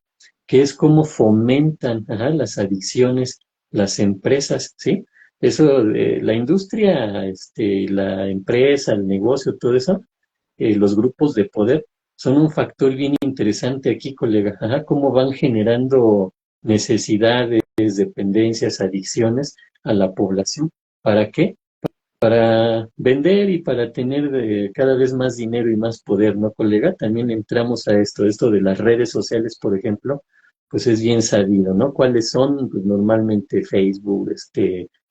que es cómo fomentan, ajá, las adicciones las empresas, ¿sí? Eso, la industria, la empresa, el negocio, todo eso, los grupos de poder son un factor bien interesante aquí, colega. Ajá, cómo van generando necesidades, dependencias, adicciones a la población. ¿Para qué? Para vender y para tener cada vez más dinero y más poder, ¿no, colega? También entramos a esto de las redes sociales, por ejemplo, pues es bien sabido, ¿no? ¿Cuáles son? Pues normalmente Facebook,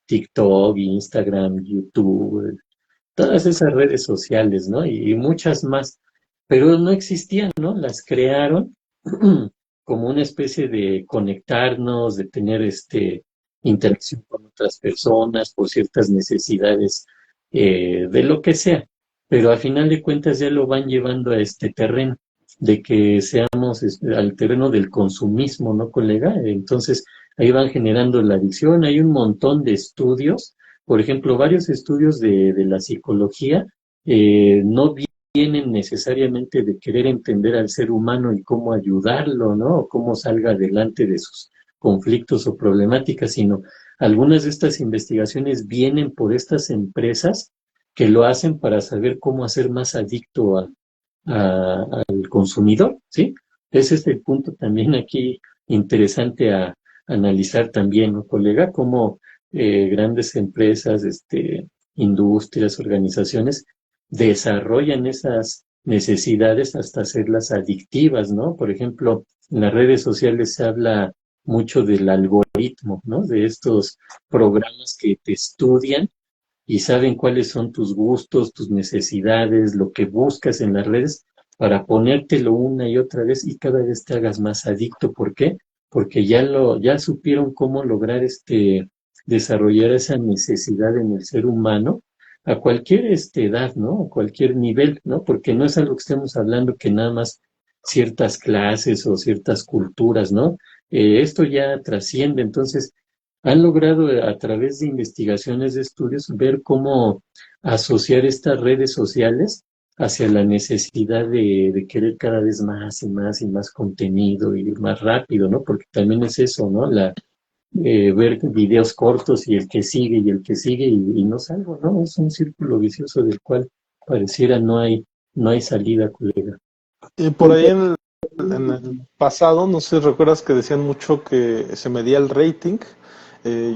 TikTok, Instagram, YouTube, todas esas redes sociales, ¿no? Y muchas más, pero no existían, ¿no? Las crearon como una especie de conectarnos, de tener interacción con otras personas por ciertas necesidades, de lo que sea, pero a final de cuentas ya lo van llevando a este terreno de que seamos al terreno del consumismo, ¿no, colega? Entonces ahí van generando la adicción, hay un montón de estudios, por ejemplo, varios estudios de la psicología, no vienen necesariamente de querer entender al ser humano y cómo ayudarlo, ¿no? O cómo salga adelante de sus conflictos o problemáticas, sino algunas de estas investigaciones vienen por estas empresas que lo hacen para saber cómo hacer más adicto al consumidor, ¿sí? Ese es el punto también aquí interesante a analizar también, ¿no, colega? Cómo grandes empresas, industrias, organizaciones desarrollan esas necesidades hasta hacerlas adictivas, ¿no? Por ejemplo, en las redes sociales se habla mucho del algoritmo, ¿no? De estos programas que te estudian y saben cuáles son tus gustos, tus necesidades, lo que buscas en las redes para ponértelo una y otra vez y cada vez te hagas más adicto. ¿Por qué? Porque ya supieron cómo lograr desarrollar esa necesidad en el ser humano a cualquier edad, ¿no? A cualquier nivel, ¿no? Porque no es algo que estemos hablando que nada más ciertas clases o ciertas culturas, ¿no? Esto ya trasciende, entonces han logrado a través de investigaciones de estudios ver cómo asociar estas redes sociales hacia la necesidad de querer cada vez más y más y más contenido y más rápido, ¿no? Porque también es eso, ¿no? Ver videos cortos y el que sigue y el que sigue y no salgo, ¿no? Es un círculo vicioso del cual pareciera no hay salida, colega. Y por ahí en el pasado, no sé si recuerdas que decían mucho que se medía el rating.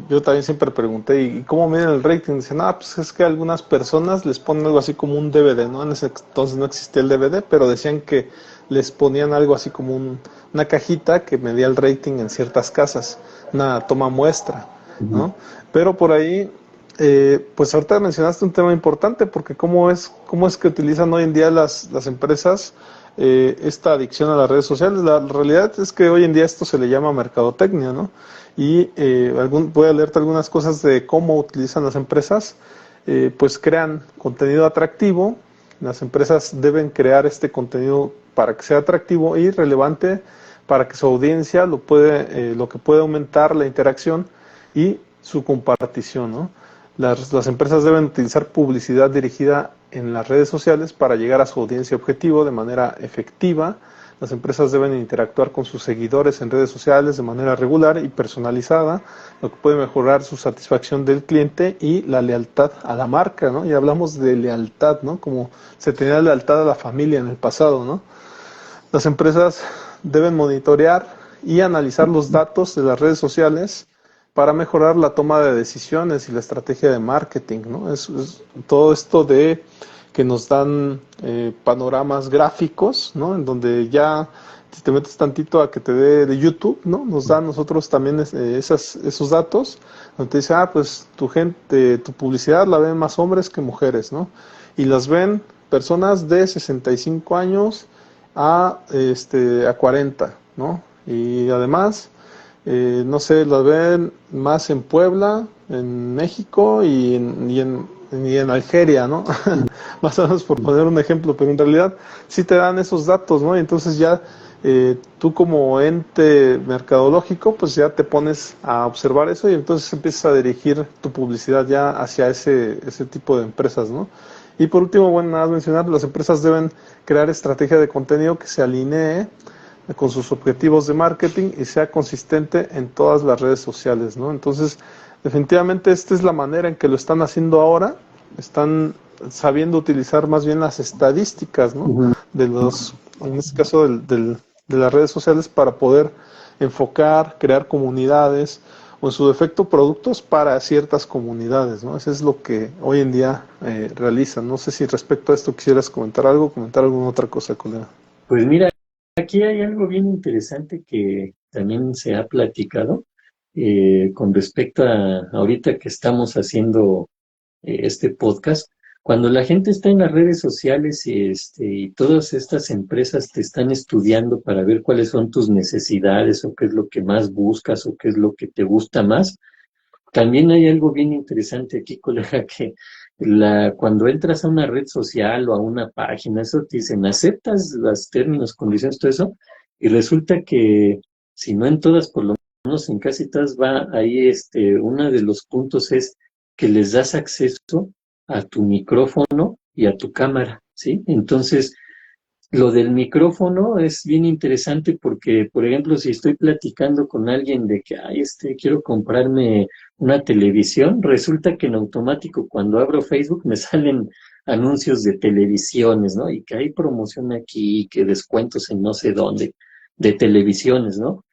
Yo también siempre pregunté, ¿y cómo miden el rating? Dicen, pues es que a algunas personas les ponen algo así como un DVD, ¿no? En ese entonces no existía el DVD, pero decían que les ponían algo así como una cajita que medía el rating en ciertas casas, una toma muestra, Ujú. ¿no? Pero por ahí, pues ahorita mencionaste un tema importante, porque cómo es que utilizan hoy en día las empresas esta adicción a las redes sociales. La realidad es que hoy en día esto se le llama mercadotecnia, ¿no? Y voy a leerte algunas cosas de cómo utilizan las empresas. Pues crean contenido atractivo. Las empresas deben crear este contenido para que sea atractivo y relevante para que su audiencia lo que puede aumentar la interacción y su compartición, ¿no? Las empresas deben utilizar publicidad dirigida en las redes sociales para llegar a su audiencia objetivo de manera efectiva, Las empresas deben interactuar con sus seguidores en redes sociales de manera regular y personalizada, lo que puede mejorar su satisfacción del cliente y la lealtad a la marca, ¿no? Y hablamos de lealtad, ¿no? Como se tenía lealtad a la familia en el pasado, ¿no? Las empresas deben monitorear y analizar los datos de las redes sociales para mejorar la toma de decisiones y la estrategia de marketing, ¿no? Es todo esto de que nos dan panoramas gráficos, ¿no? En donde ya, si te metes tantito a que te dé de YouTube, ¿no? Nos da a nosotros también esos datos, donde te dice, pues tu gente, tu publicidad la ven más hombres que mujeres, ¿no? Y las ven personas de 65 años a 40, ¿no? Y además, no sé, las ven más en Puebla, en México y en Algeria, ¿no? Más o menos por poner un ejemplo, pero en realidad sí te dan esos datos, ¿no? Y entonces ya tú como ente mercadológico, pues ya te pones a observar eso y entonces empiezas a dirigir tu publicidad ya hacia ese tipo de empresas, ¿no? Y por último, bueno, nada más mencionar, las empresas deben crear estrategia de contenido que se alinee con sus objetivos de marketing y sea consistente en todas las redes sociales, ¿no? Entonces, definitivamente esta es la manera en que lo están haciendo ahora, están sabiendo utilizar más bien las estadísticas, ¿no? De los, en este caso de las redes sociales para poder enfocar, crear comunidades o en su defecto productos para ciertas comunidades, ¿no? Eso es lo que hoy en día realizan. No sé si respecto a esto quisieras comentar alguna otra cosa, colega. Pues mira, aquí hay algo bien interesante que también se ha platicado con respecto a ahorita que estamos haciendo este podcast. Cuando la gente está en las redes sociales y todas estas empresas te están estudiando para ver cuáles son tus necesidades o qué es lo que más buscas o qué es lo que te gusta más, también hay algo bien interesante aquí, colega, que cuando entras a una red social o a una página, eso te dicen, ¿aceptas los términos, condiciones, todo eso? Y resulta que, si no en todas, por lo menos en casi todas va ahí, uno de los puntos es que les das acceso a tu micrófono y a tu cámara, ¿sí? Entonces, lo del micrófono es bien interesante porque, por ejemplo, si estoy platicando con alguien de que, quiero comprarme una televisión, resulta que en automático cuando abro Facebook me salen anuncios de televisiones, ¿no? Y que hay promoción aquí, que descuentos en no sé dónde, de televisiones, ¿no?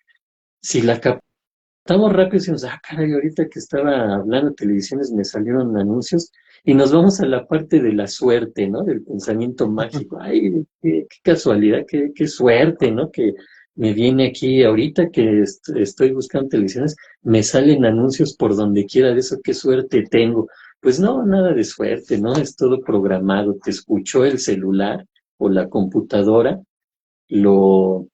Si la estamos rápido y decimos, caray, ahorita que estaba hablando de televisiones me salieron anuncios y nos vamos a la parte de la suerte, ¿no? Del pensamiento mágico. Ay, qué casualidad, qué suerte, ¿no? Que me viene aquí ahorita que estoy buscando televisiones, me salen anuncios por donde quiera de eso, qué suerte tengo. Pues no, nada de suerte, ¿no? Es todo programado. Te escuchó el celular o la computadora, lo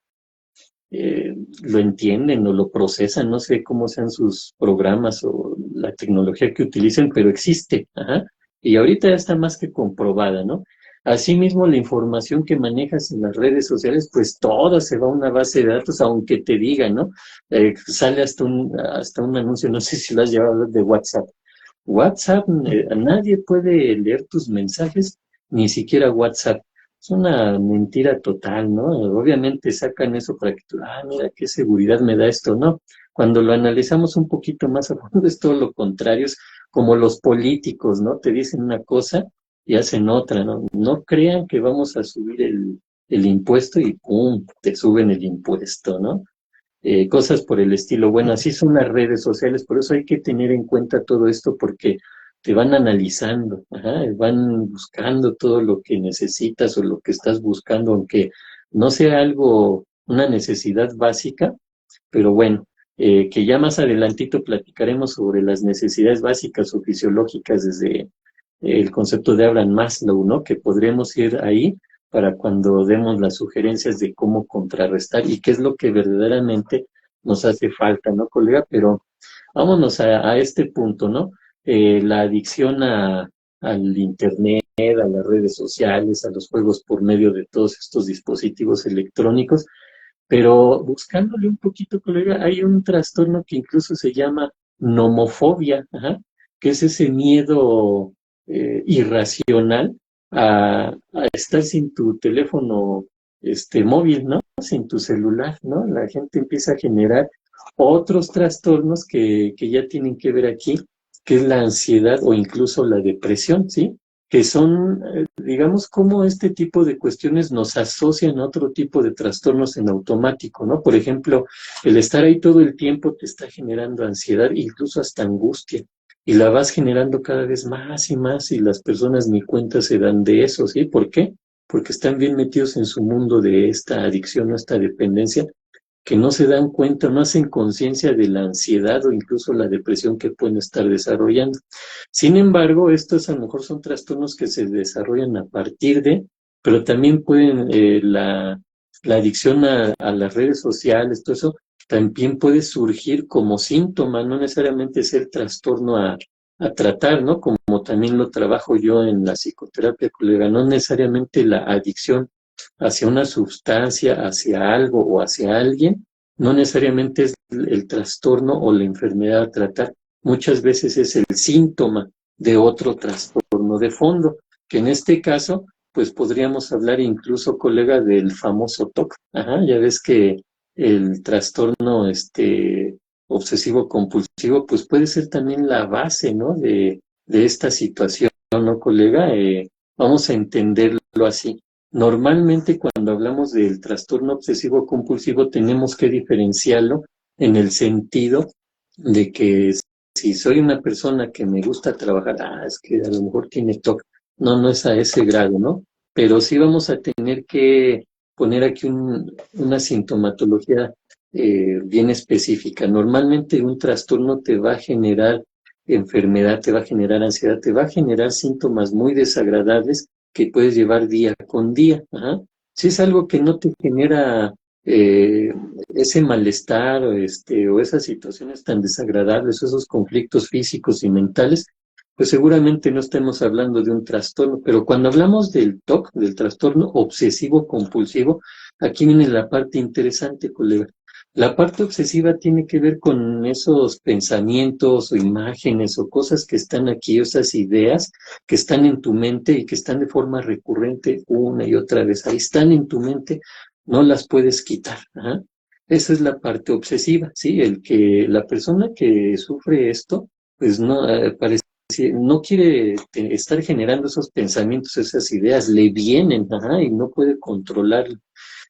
lo entienden o lo procesan, no sé cómo sean sus programas o la tecnología que utilicen, pero existe, ajá, y ahorita ya está más que comprobada, ¿no? Asimismo, la información que manejas en las redes sociales, pues toda se va a una base de datos, aunque te digan, ¿no? Sale hasta un anuncio, no sé si lo has llevado de WhatsApp. WhatsApp, nadie puede leer tus mensajes, ni siquiera WhatsApp. Es una mentira total, ¿no? Obviamente sacan eso para que tú, mira, qué seguridad me da esto, ¿no? Cuando lo analizamos un poquito más a fondo es todo lo contrario, es como los políticos, ¿no? Te dicen una cosa y hacen otra, ¿no? No crean que vamos a subir el impuesto y ¡pum! Te suben el impuesto, ¿no? Cosas por el estilo. Bueno, así son las redes sociales, por eso hay que tener en cuenta todo esto porque te van analizando, ajá, van buscando todo lo que necesitas o lo que estás buscando, aunque no sea algo, una necesidad básica, pero bueno, que ya más adelantito platicaremos sobre las necesidades básicas o fisiológicas desde el concepto de Abraham Maslow, ¿no? Que podremos ir ahí para cuando demos las sugerencias de cómo contrarrestar y qué es lo que verdaderamente nos hace falta, ¿no, colega? Pero vámonos a este punto, ¿no? La adicción al Internet, a las redes sociales, a los juegos por medio de todos estos dispositivos electrónicos, pero buscándole un poquito, colega, hay un trastorno que incluso se llama nomofobia, ajá, que es ese miedo irracional a estar sin tu teléfono móvil, ¿no? en tu celular, ¿no? La gente empieza a generar otros trastornos que ya tienen que ver aquí, que es la ansiedad o incluso la depresión, ¿sí? Que son, digamos, como este tipo de cuestiones nos asocian a otro tipo de trastornos en automático, ¿no? Por ejemplo, el estar ahí todo el tiempo te está generando ansiedad, incluso hasta angustia, y la vas generando cada vez más y las personas ni cuenta se dan de eso, ¿sí? ¿Por qué? Porque están bien metidos en su mundo de esta adicción o esta dependencia, que no se dan cuenta, no hacen conciencia de la ansiedad o incluso la depresión que pueden estar desarrollando. Sin embargo, estos a lo mejor son trastornos que se desarrollan a partir de, pero también pueden, la adicción a las redes sociales, todo eso, también puede surgir como síntoma, no necesariamente ser trastorno a tratar, ¿no? Como también lo trabajo yo en la psicoterapia, colega, no necesariamente la adicción hacia una sustancia, hacia algo o hacia alguien, no necesariamente es el trastorno o la enfermedad a tratar, muchas veces es el síntoma de otro trastorno de fondo, que en este caso, pues podríamos hablar incluso, colega, del famoso TOC. Ajá, ya ves que el trastorno obsesivo compulsivo, pues puede ser también la base, ¿no? De esta situación, ¿no, colega? Vamos a entenderlo así. Normalmente cuando hablamos del trastorno obsesivo compulsivo tenemos que diferenciarlo en el sentido de que si soy una persona que me gusta trabajar, es que a lo mejor tiene TOC, no, no es a ese grado, ¿no? Pero sí vamos a tener que poner aquí una sintomatología bien específica. Normalmente un trastorno te va a generar enfermedad, te va a generar ansiedad, te va a generar síntomas muy desagradables que puedes llevar día con día. Ajá. Si es algo que no te genera eh, ese malestar o esas situaciones tan desagradables, esos conflictos físicos y mentales, pues seguramente no estemos hablando de un trastorno. Pero cuando hablamos del TOC, del trastorno obsesivo compulsivo, aquí viene la parte interesante, colega. La parte obsesiva tiene que ver con esos pensamientos o imágenes o cosas que están aquí, esas ideas que están en tu mente y que están de forma recurrente una y otra vez. Ahí están en tu mente, no las puedes quitar. Ajá. Esa es la parte obsesiva, ¿sí? El que la persona que sufre esto, pues no parece, no quiere estar generando esos pensamientos, esas ideas, le vienen, ajá, y no puede controlarlo.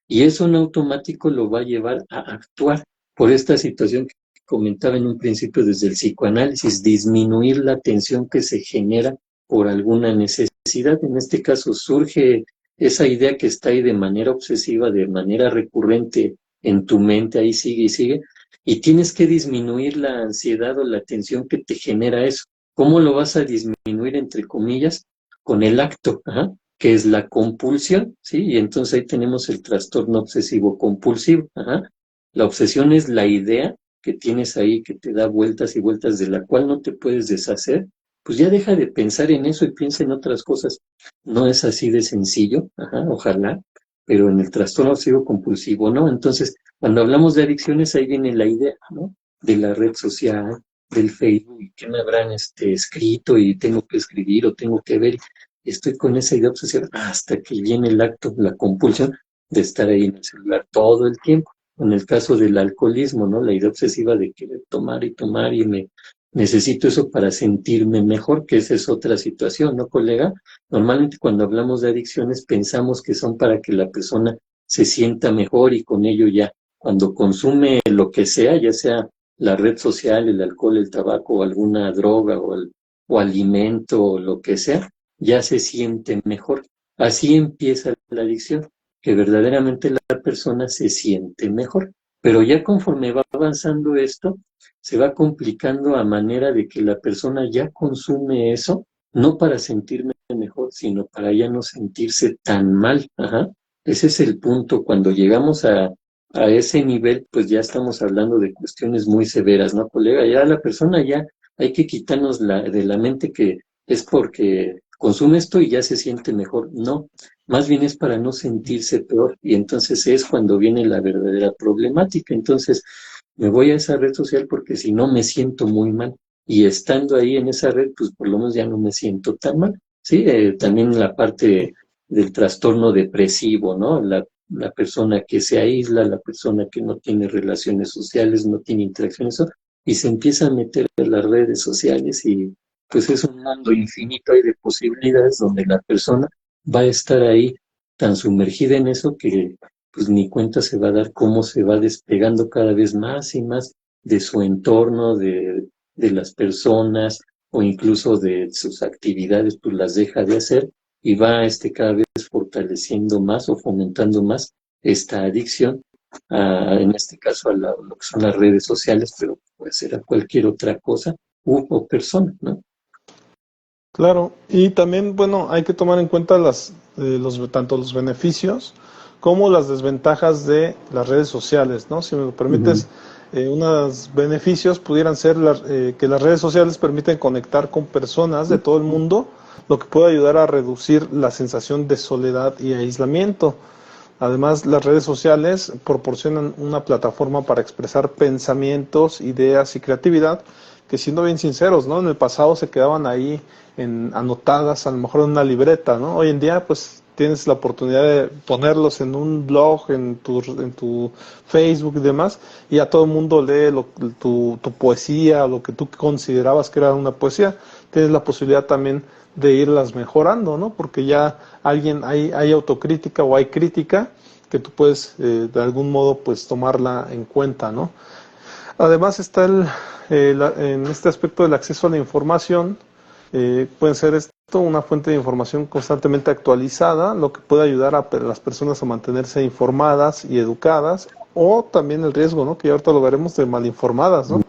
Y eso en automático lo va a llevar a actuar por esta situación que comentaba en un principio desde el psicoanálisis, disminuir la tensión que se genera por alguna necesidad. En este caso surge esa idea que está ahí de manera obsesiva, de manera recurrente en tu mente, ahí sigue y sigue, y tienes que disminuir la ansiedad o la tensión que te genera eso. ¿Cómo lo vas a disminuir, entre comillas? Con el acto, ajá, que es la compulsión, ¿sí? Y entonces ahí tenemos el trastorno obsesivo compulsivo. Ajá. La obsesión es la idea que tienes ahí, que te da vueltas y vueltas, de la cual no te puedes deshacer. Pues ya deja de pensar en eso y piensa en otras cosas. No es así de sencillo, ajá, ojalá, pero en el trastorno obsesivo compulsivo no. Entonces, cuando hablamos de adicciones, ahí viene la idea, ¿no? De la red social, del Facebook, y qué me habrán escrito y tengo que escribir o tengo que ver. Estoy con esa idea obsesiva hasta que viene el acto, la compulsión de estar ahí en el celular todo el tiempo. En el caso del alcoholismo, ¿no? La idea obsesiva de querer tomar y tomar y necesito eso para sentirme mejor, que esa es otra situación, ¿no, colega? Normalmente cuando hablamos de adicciones pensamos que son para que la persona se sienta mejor y con ello ya, cuando consume lo que sea, ya sea la red social, el alcohol, el tabaco, o alguna droga o alimento o lo que sea, ya se siente mejor. Así empieza la adicción, que verdaderamente la persona se siente mejor. Pero ya conforme va avanzando esto, se va complicando a manera de que la persona ya consume eso, no para sentirme mejor, sino para ya no sentirse tan mal. Ajá. Ese es el punto. Cuando llegamos a ese nivel, pues ya estamos hablando de cuestiones muy severas, ¿no, colega? Ya la persona ya hay que quitarnos de la mente que es porque consume esto y ya se siente mejor. No, más bien es para no sentirse peor. Y entonces es cuando viene la verdadera problemática. Entonces, me voy a esa red social porque si no me siento muy mal. Y estando ahí en esa red, pues por lo menos ya no me siento tan mal. Sí, también la parte del trastorno depresivo, ¿no? la persona que se aísla, la persona que no tiene relaciones sociales, no tiene interacciones, y se empieza a meter en las redes sociales y pues es un mundo infinito ahí de posibilidades donde la persona va a estar ahí tan sumergida en eso que pues ni cuenta se va a dar cómo se va despegando cada vez más y más de su entorno, de las personas o incluso de sus actividades, pues las deja de hacer y va cada vez fortaleciendo más o fomentando más esta adicción, en este caso lo que son las redes sociales, pero puede ser a cualquier otra cosa o persona, ¿no? Claro, y también, bueno, hay que tomar en cuenta tanto los beneficios como las desventajas de las redes sociales, ¿no? Si me lo Ujú. permites, unos beneficios pudieran ser que las redes sociales permiten conectar con personas de todo el mundo, lo que puede ayudar a reducir la sensación de soledad y aislamiento. Además, las redes sociales proporcionan una plataforma para expresar pensamientos, ideas y creatividad que, siendo bien sinceros, ¿no? En el pasado se quedaban ahí anotadas a lo mejor en una libreta, ¿no? Hoy en día pues tienes la oportunidad de ponerlos en un blog, en tu Facebook y demás, y ya todo el mundo lee tu poesía, lo que tú considerabas que era una poesía. Tienes la posibilidad también de irlas mejorando, ¿no? Porque ya hay autocrítica o hay crítica que tú puedes de algún modo pues tomarla en cuenta, ¿no? Además está en este aspecto del acceso a la información, puede ser esto una fuente de información constantemente actualizada, lo que puede ayudar a las personas a mantenerse informadas y educadas, o también el riesgo, ¿no? Que ya ahorita lo veremos, de malinformadas, ¿no?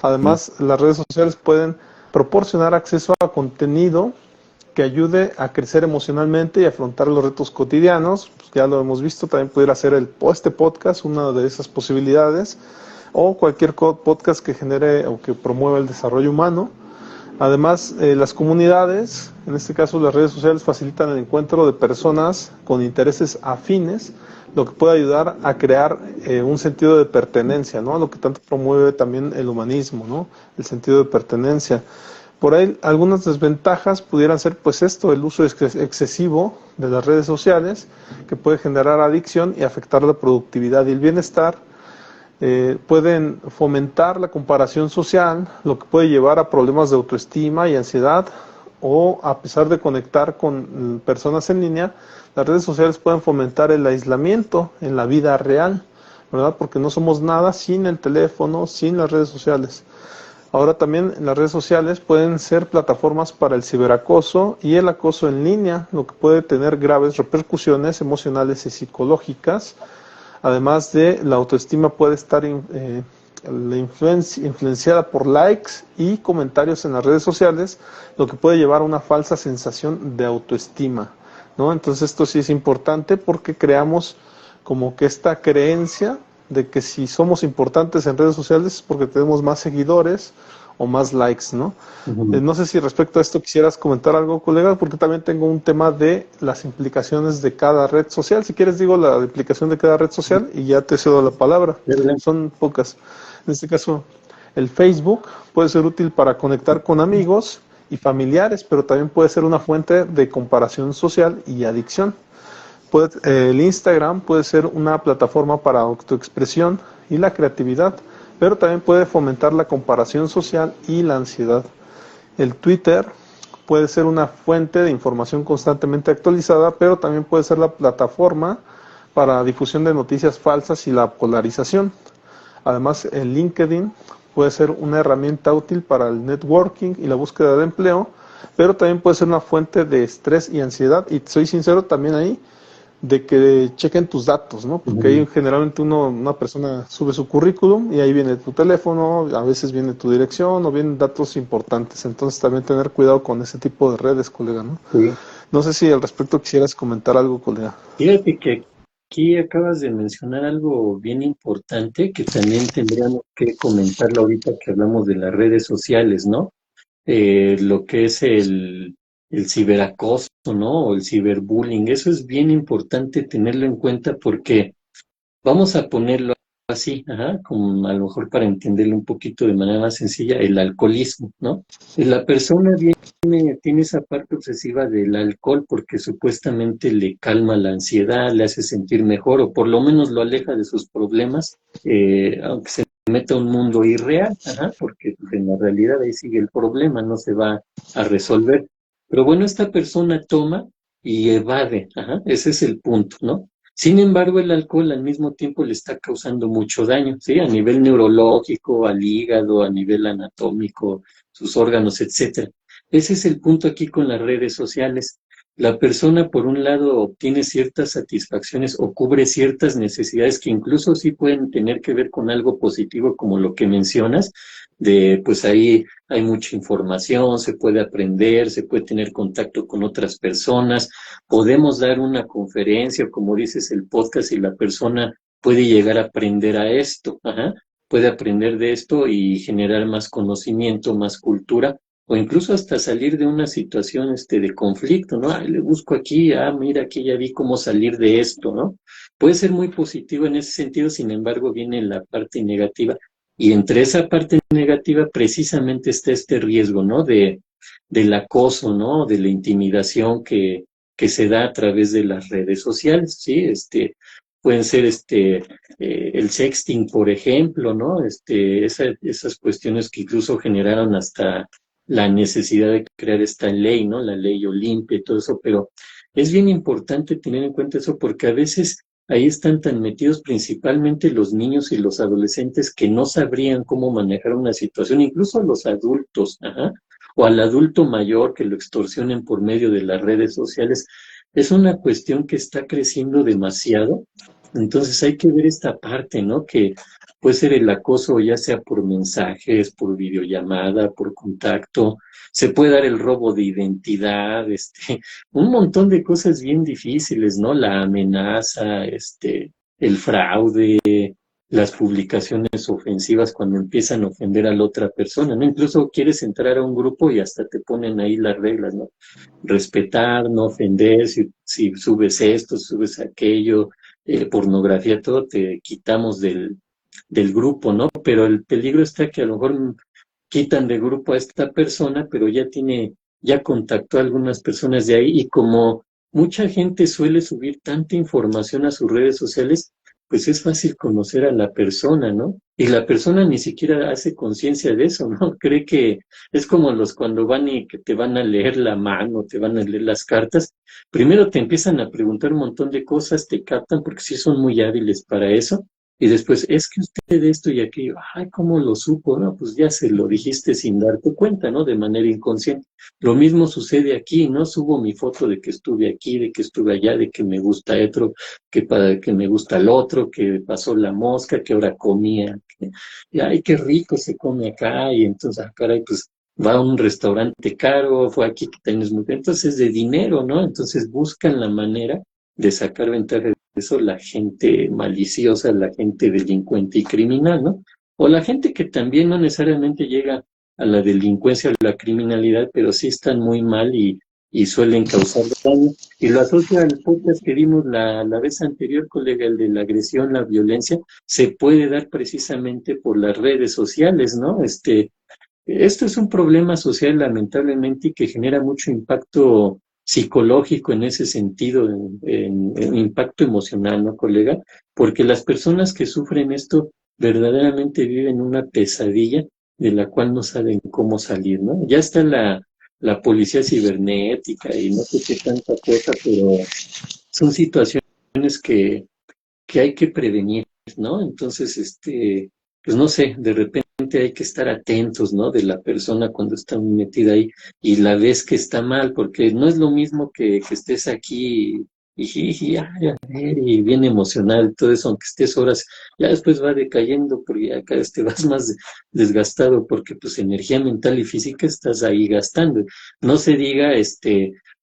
Además, las redes sociales pueden proporcionar acceso a contenido que ayude a crecer emocionalmente y afrontar los retos cotidianos. Pues ya lo hemos visto, también pudiera ser este podcast una de esas posibilidades, o cualquier podcast que genere o que promueva el desarrollo humano. Además, las comunidades, en este caso las redes sociales, facilitan el encuentro de personas con intereses afines, lo que puede ayudar a crear un sentido de pertenencia, ¿no? Lo que tanto promueve también el humanismo, ¿no? El sentido de pertenencia. Por ahí algunas desventajas pudieran ser pues esto, el uso excesivo de las redes sociales, que puede generar adicción y afectar la productividad y el bienestar. Pueden fomentar la comparación social, lo que puede llevar a problemas de autoestima y ansiedad, o a pesar de conectar con personas en línea, las redes sociales pueden fomentar el aislamiento en la vida real, ¿verdad? Porque no somos nada sin el teléfono, sin las redes sociales. Ahora también las redes sociales pueden ser plataformas para el ciberacoso y el acoso en línea, lo que puede tener graves repercusiones emocionales y psicológicas. Además de la autoestima puede estar influenciada por likes y comentarios en las redes sociales, lo que puede llevar a una falsa sensación de autoestima, ¿no? Entonces esto sí es importante porque creamos como que esta creencia de que si somos importantes en redes sociales es porque tenemos más seguidores o más likes, ¿no? Ujú. No sé si respecto a esto quisieras comentar algo, colega, porque también tengo un tema de las implicaciones de cada red social. Si quieres digo la implicación de cada red social y ya te cedo la palabra. Son pocas. En este caso, el Facebook puede ser útil para conectar con amigos y familiares, pero también puede ser una fuente de comparación social y adicción. El Instagram puede ser una plataforma para autoexpresión y la creatividad, pero también puede fomentar la comparación social y la ansiedad. El Twitter puede ser una fuente de información constantemente actualizada, pero también puede ser la plataforma para difusión de noticias falsas y la polarización. Además, el LinkedIn puede ser una herramienta útil para el networking y la búsqueda de empleo, pero también puede ser una fuente de estrés y ansiedad. Y soy sincero también ahí, de que chequen tus datos, ¿no? Porque ahí Ujú. generalmente una persona sube su currículum y ahí viene tu teléfono, a veces viene tu dirección o vienen datos importantes. Entonces también tener cuidado con ese tipo de redes, colega, ¿no? Sí. No sé si al respecto quisieras comentar algo, colega. Fíjate que aquí acabas de mencionar algo bien importante que también tendríamos que comentarlo ahorita que hablamos de las redes sociales, ¿no? Lo que es el ciberacoso, ¿no? O el ciberbullying. Eso es bien importante tenerlo en cuenta porque vamos a ponerlo. así, ajá, como a lo mejor para entenderlo un poquito de manera más sencilla, el alcoholismo, ¿no? La persona tiene esa parte obsesiva del alcohol porque supuestamente le calma la ansiedad, le hace sentir mejor o por lo menos lo aleja de sus problemas, aunque se meta a un mundo irreal, ajá, porque pues, en la realidad ahí sigue el problema, no se va a resolver. Pero bueno, esta persona toma y evade, ajá, ese es el punto, ¿no? Sin embargo, el alcohol al mismo tiempo le está causando mucho daño, ¿sí? A nivel neurológico, al hígado, a nivel anatómico, sus órganos, etcétera. Ese es el punto aquí con las redes sociales. La persona, por un lado, obtiene ciertas satisfacciones o cubre ciertas necesidades que incluso sí pueden tener que ver con algo positivo, como lo que mencionas, de pues ahí hay mucha información, se puede aprender, se puede tener contacto con otras personas, podemos dar una conferencia, o como dices, el podcast y la persona puede llegar a aprender a esto, ajá, puede aprender de esto y generar más conocimiento, más cultura, o incluso hasta salir de una situación de conflicto, ¿no? Ay, le busco aquí, mira, aquí ya vi cómo salir de esto, ¿no? Puede ser muy positivo en ese sentido, sin embargo, viene la parte negativa. Y entre esa parte negativa precisamente está este riesgo, ¿no? Del acoso, ¿no? De la intimidación que se da a través de las redes sociales, ¿sí? Pueden ser el sexting, por ejemplo, ¿no? Esas cuestiones que incluso generaron hasta la necesidad de crear esta ley, ¿no? La ley Olimpia y todo eso, pero es bien importante tener en cuenta eso porque a veces ahí están tan metidos principalmente los niños y los adolescentes que no sabrían cómo manejar una situación, incluso los adultos, ajá, o al adulto mayor que lo extorsionen por medio de las redes sociales. Es una cuestión que está creciendo demasiado, entonces hay que ver esta parte, ¿no? Que puede ser el acoso ya sea por mensajes, por videollamada, por contacto, se puede dar el robo de identidad, un montón de cosas bien difíciles, ¿no? La amenaza, el fraude, las publicaciones ofensivas cuando empiezan a ofender a la otra persona, ¿no? Incluso quieres entrar a un grupo y hasta te ponen ahí las reglas, ¿no? Respetar, no ofender, si subes esto, subes aquello, pornografía, todo te quitamos del grupo, ¿no? Pero el peligro está que a lo mejor quitan de grupo a esta persona, pero ya contactó a algunas personas de ahí y como mucha gente suele subir tanta información a sus redes sociales, pues es fácil conocer a la persona, ¿no? Y la persona ni siquiera hace conciencia de eso, ¿no? Cree que es como los cuando van y que te van a leer la mano, te van a leer las cartas, primero te empiezan a preguntar un montón de cosas, te captan porque sí son muy hábiles para eso, y después, es que usted esto y aquello, ay, ¿cómo lo supo? No, pues ya se lo dijiste sin darte cuenta, ¿no? De manera inconsciente. Lo mismo sucede aquí, ¿no? Subo mi foto de que estuve aquí, de que estuve allá, de que me gusta otro, que me gusta el otro, que pasó la mosca, que ahora comía, y ay, qué rico se come acá, y entonces, caray, pues va a un restaurante caro, fue aquí que tienes muy... Entonces, de dinero, ¿no? Entonces buscan la manera de sacar ventaja de eso la gente maliciosa, la gente delincuente y criminal, ¿no? O la gente que también no necesariamente llega a la delincuencia o la criminalidad, pero sí están muy mal y suelen causar daño. Y lo asocia al podcast que dimos la vez anterior, colega, el de la agresión, la violencia, se puede dar precisamente por las redes sociales, ¿no? Esto es un problema social lamentablemente y que genera mucho impacto psicológico en ese sentido, en impacto emocional, ¿no, colega? Porque las personas que sufren esto verdaderamente viven una pesadilla de la cual no saben cómo salir, ¿no? Ya está la policía cibernética y no sé qué tanta cosa, pero son situaciones que hay que prevenir, ¿no? Entonces, pues no sé, de repente hay que estar atentos, ¿no? De la persona cuando está metida ahí y la ves que está mal, porque no es lo mismo que estés aquí ay, a ver, y bien emocional, todo eso, aunque estés horas, ya después va decayendo porque ya cada vez te vas más desgastado porque pues energía mental y física estás ahí gastando. No se diga,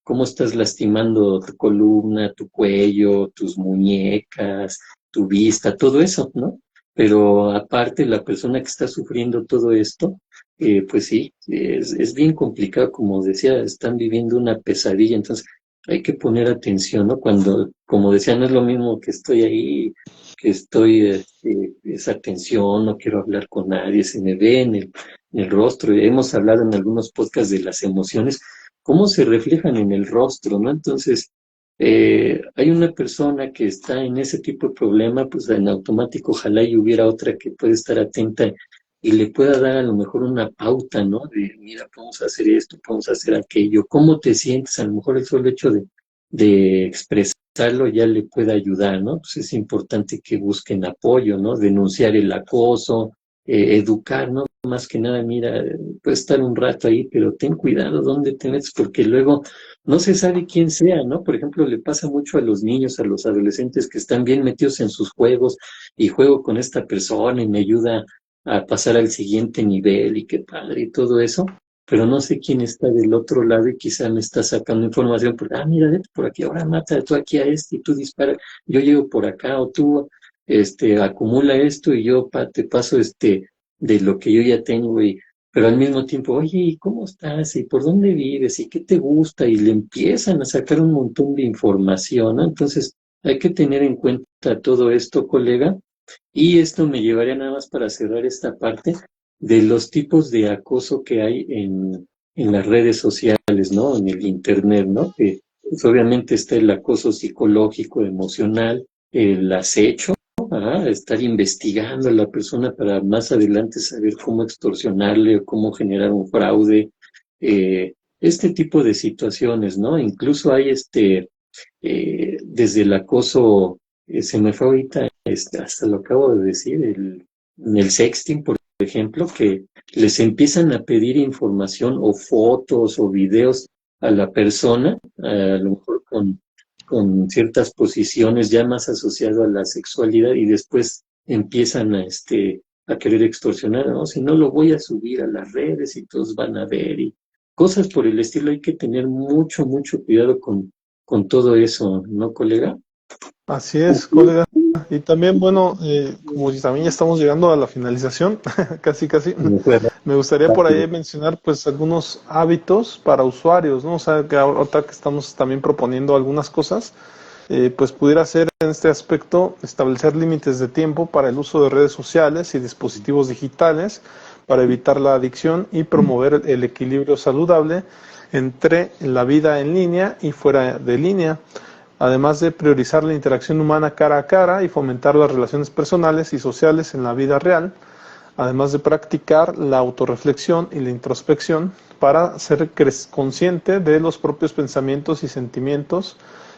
cómo estás lastimando tu columna, tu cuello, tus muñecas, tu vista, todo eso, ¿no? Pero aparte, la persona que está sufriendo todo esto, pues sí, es bien complicado, como decía, están viviendo una pesadilla, entonces hay que poner atención, ¿no? Cuando, como decía, no es lo mismo que estoy ahí que estoy, esa tensión, no quiero hablar con nadie, se me ve en el rostro. Hemos hablado en algunos podcasts de las emociones, cómo se reflejan en el rostro, ¿no? Entonces, hay una persona que está en ese tipo de problema, pues en automático, ojalá y hubiera otra que puede estar atenta y le pueda dar a lo mejor una pauta, ¿no? De, mira, podemos hacer esto, podemos hacer aquello, ¿cómo te sientes? A lo mejor el solo hecho de expresarlo ya le puede ayudar, ¿no? Pues es importante que busquen apoyo, ¿no? Denunciar el acoso, educar, ¿no? Más que nada, mira, puedes estar un rato ahí, pero ten cuidado dónde te metes, porque luego no se sabe quién sea, ¿no? Por ejemplo, le pasa mucho a los niños, a los adolescentes que están bien metidos en sus juegos y juego con esta persona y me ayuda a pasar al siguiente nivel y qué padre y todo eso, pero no sé quién está del otro lado y quizá me está sacando información, porque, mira, vete por aquí, ahora mata tú aquí a este y tú dispara, yo llego por acá o tú, acumula esto y yo te paso, de lo que yo ya tengo y pero al mismo tiempo, oye, ¿y cómo estás? ¿Y por dónde vives? ¿Y qué te gusta? Y le empiezan a sacar un montón de información, ¿no? Entonces, hay que tener en cuenta todo esto, colega, y esto me llevaría nada más para cerrar esta parte de los tipos de acoso que hay en las redes sociales, ¿no? En el Internet, ¿no? Que pues, obviamente está el acoso psicológico, emocional, el acecho, estar investigando a la persona para más adelante saber cómo extorsionarle o cómo generar un fraude, este tipo de situaciones, ¿no? Incluso hay desde el acoso, se me fue ahorita, hasta lo acabo de decir, el sexting, por ejemplo, que les empiezan a pedir información o fotos o videos a la persona, a lo mejor con ciertas posiciones ya más asociadas a la sexualidad y después empiezan a querer extorsionar, ¿no? Si no lo voy a subir a las redes y todos van a ver y cosas por el estilo. Hay que tener mucho, mucho cuidado con todo eso, ¿no, colega? Así es, colega. Y también, bueno, como también ya estamos llegando a la finalización, casi, casi, me gustaría por ahí mencionar pues algunos hábitos para usuarios, ¿no? O sea, que ahorita que estamos también proponiendo algunas cosas, pues pudiera ser en este aspecto establecer límites de tiempo para el uso de redes sociales y dispositivos digitales para evitar la adicción y promover el equilibrio saludable entre la vida en línea y fuera de línea, además de priorizar la interacción humana cara a cara y fomentar las relaciones personales y sociales en la vida real, además de practicar la autorreflexión y la introspección para ser consciente de los propios pensamientos y sentimientos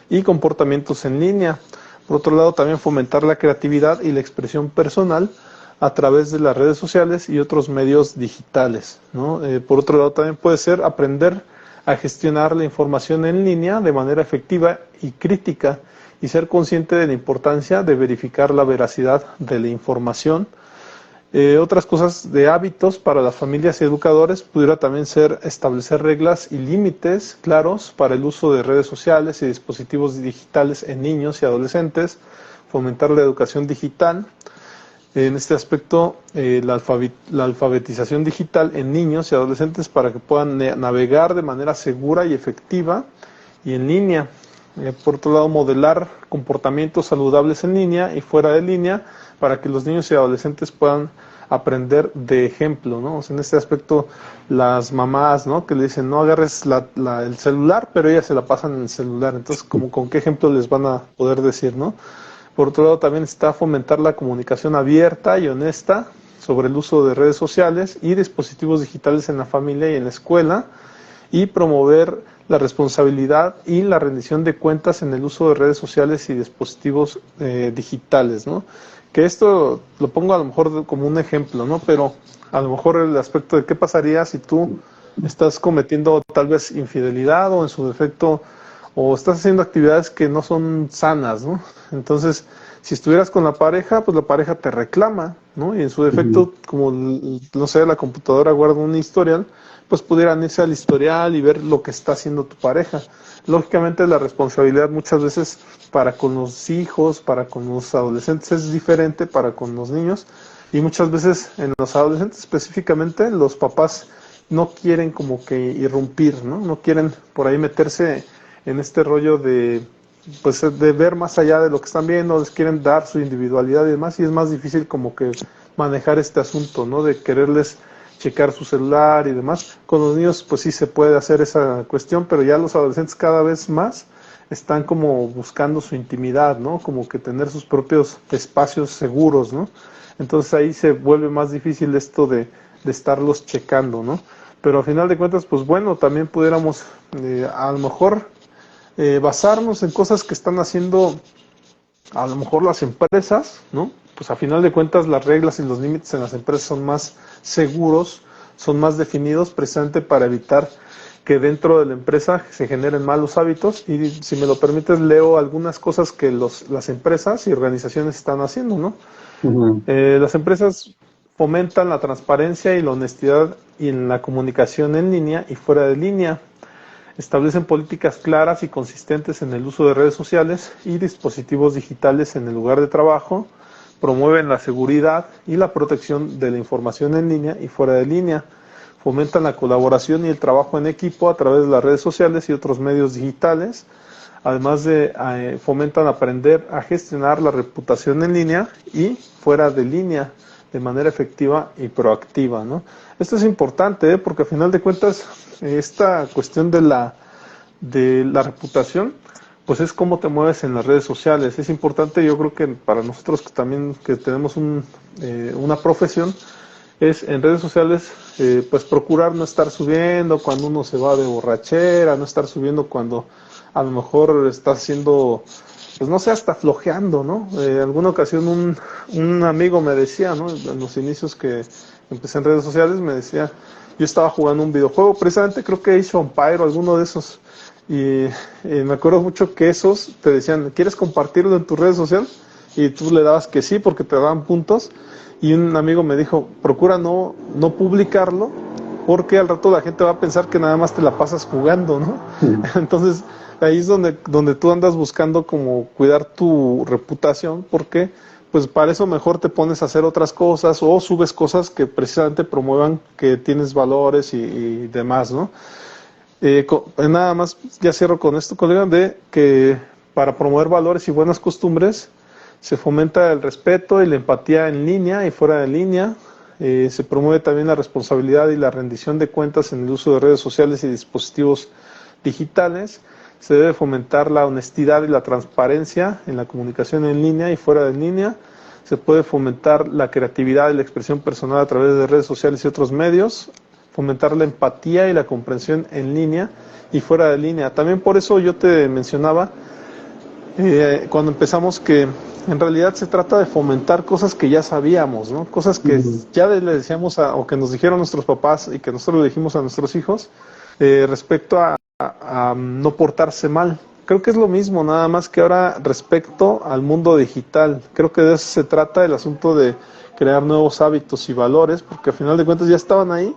y comportamientos en línea. Por otro lado, también fomentar la creatividad y la expresión personal a través de las redes sociales y otros medios digitales, ¿no? Por otro lado, también puede ser aprender a gestionar la información en línea de manera efectiva y crítica y ser consciente de la importancia de verificar la veracidad de la información. Otras cosas de hábitos para las familias y educadores pudiera también ser establecer reglas y límites claros para el uso de redes sociales y dispositivos digitales en niños y adolescentes, fomentar la educación digital. En este aspecto, la alfabetización digital en niños y adolescentes para que puedan navegar de manera segura y efectiva y en línea. Por otro lado, modelar comportamientos saludables en línea y fuera de línea para que los niños y adolescentes puedan aprender de ejemplo, ¿no? O sea, en este aspecto, las mamás, ¿no? Que le dicen, no agarres el celular, pero ellas se la pasan en el celular. Entonces, como ¿con qué ejemplo les van a poder decir, no? Por otro lado, también está fomentar la comunicación abierta y honesta sobre el uso de redes sociales y dispositivos digitales en la familia y en la escuela, y promover la responsabilidad y la rendición de cuentas en el uso de redes sociales y dispositivos digitales, ¿no? Que esto lo pongo a lo mejor como un ejemplo, ¿no? Pero a lo mejor el aspecto de qué pasaría si tú estás cometiendo tal vez infidelidad o en su defecto o estás haciendo actividades que no son sanas, ¿no? Entonces, si estuvieras con la pareja, pues la pareja te reclama, ¿no? Y en su defecto, como, no sé, la computadora guarda un historial, pues pudieran irse al historial y ver lo que está haciendo tu pareja. Lógicamente la responsabilidad muchas veces para con los hijos, para con los adolescentes es diferente para con los niños, y muchas veces en los adolescentes específicamente los papás no quieren como que irrumpir, ¿no? No quieren por ahí meterse en este rollo de pues de ver más allá de lo que están viendo, les quieren dar su individualidad y demás, y es más difícil como que manejar este asunto, ¿no? De quererles checar su celular y demás. Con los niños pues sí se puede hacer esa cuestión, pero ya los adolescentes cada vez más están como buscando su intimidad, ¿no? Como que tener sus propios espacios seguros, ¿no? Entonces ahí se vuelve más difícil esto de estarlos checando, ¿no? Pero a final de cuentas, pues bueno, también pudiéramos a lo mejor basarnos en cosas que están haciendo a lo mejor las empresas, ¿no? Pues a final de cuentas las reglas y los límites en las empresas son más seguros, son más definidos precisamente para evitar que dentro de la empresa se generen malos hábitos. Y si me lo permites, leo algunas cosas que las empresas y organizaciones están haciendo, ¿no? Las empresas fomentan la transparencia y la honestidad y en la comunicación en línea y fuera de línea. Establecen políticas claras y consistentes en el uso de redes sociales y dispositivos digitales en el lugar de trabajo. Promueven la seguridad y la protección de la información en línea y fuera de línea. Fomentan la colaboración y el trabajo en equipo a través de las redes sociales y otros medios digitales. Además de fomentan aprender a gestionar la reputación en línea y fuera de línea de manera efectiva y proactiva, ¿no? Esto es importante, porque a final de cuentas esta cuestión de la reputación pues es cómo te mueves en las redes sociales. Es importante, yo creo que para nosotros que también que tenemos una profesión, es en redes sociales pues procurar no estar subiendo cuando uno se va de borrachera, no estar subiendo cuando a lo mejor está haciendo, pues no sé, hasta flojeando, ¿no? Alguna ocasión un amigo me decía, ¿no? En los inicios que empecé en redes sociales, me decía, yo estaba jugando un videojuego, precisamente creo que hizo Empire o alguno de esos, y me acuerdo mucho que esos te decían, ¿quieres compartirlo en tu red social? Y tú le dabas que sí porque te daban puntos, y un amigo me dijo, procura no publicarlo, porque al rato la gente va a pensar que nada más te la pasas jugando, ¿no? Entonces ahí es donde tú andas buscando como cuidar tu reputación, porque pues para eso mejor te pones a hacer otras cosas o subes cosas que precisamente promuevan que tienes valores y demás, ¿no? Nada más, ya cierro con esto, colega, de que para promover valores y buenas costumbres se fomenta el respeto y la empatía en línea y fuera de línea. Se promueve también la responsabilidad y la rendición de cuentas en el uso de redes sociales y dispositivos digitales. Se debe fomentar la honestidad y la transparencia en la comunicación en línea y fuera de línea. Se puede fomentar la creatividad y la expresión personal a través de redes sociales y otros medios. Fomentar la empatía y la comprensión en línea y fuera de línea. También por eso yo te mencionaba cuando empezamos que en realidad se trata de fomentar cosas que ya sabíamos, ¿no? Cosas que ya le decíamos o que nos dijeron nuestros papás y que nosotros le dijimos a nuestros hijos respecto a no portarse mal. Creo que es lo mismo, nada más que ahora respecto al mundo digital. Creo que de eso se trata el asunto de crear nuevos hábitos y valores, porque al final de cuentas ya estaban ahí,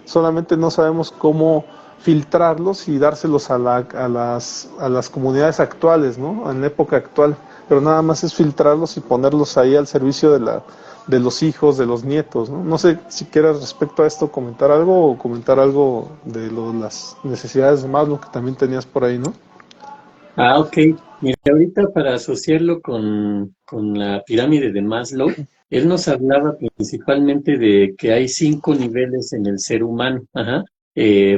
solamente no sabemos cómo filtrarlos y dárselos a las comunidades actuales, ¿no? En la época actual, pero nada más es filtrarlos y ponerlos ahí al servicio de los hijos, de los nietos, ¿no? No sé si quieras respecto a esto comentar algo o comentar algo de las necesidades de Maslow que también tenías por ahí, ¿no? Ok. Mira, ahorita para asociarlo con la pirámide de Maslow, él nos hablaba principalmente de que hay 5 niveles en el ser humano. Ajá.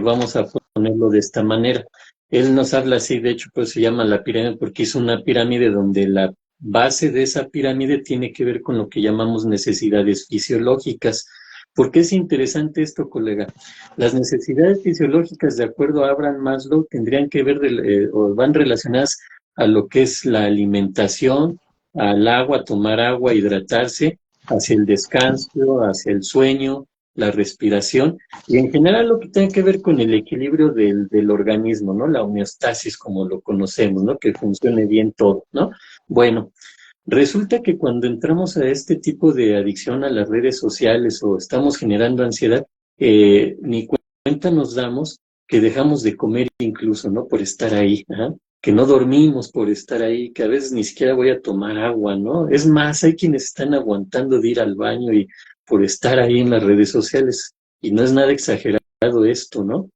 Vamos a ponerlo de esta manera. Él nos habla así, de hecho, pues se llama la pirámide porque es una pirámide donde la base de esa pirámide tiene que ver con lo que llamamos necesidades fisiológicas. ¿Por qué es interesante esto, colega? Las necesidades fisiológicas, de acuerdo a Abraham Maslow, tendrían que ver o van relacionadas a lo que es la alimentación, al agua, tomar agua, hidratarse, hacia el descanso, hacia el sueño, la respiración y en general lo que tiene que ver con el equilibrio del organismo, ¿no? La homeostasis, como lo conocemos, ¿no? Que funcione bien todo, ¿no? Bueno, resulta que cuando entramos a este tipo de adicción a las redes sociales o estamos generando ansiedad, ni cuenta nos damos que dejamos de comer incluso, ¿no? Por estar ahí, ¿ah? Que no dormimos por estar ahí, que a veces ni siquiera voy a tomar agua, ¿no? Es más, hay quienes están aguantando de ir al baño y por estar ahí en las redes sociales. Y no es nada exagerado esto, ¿no?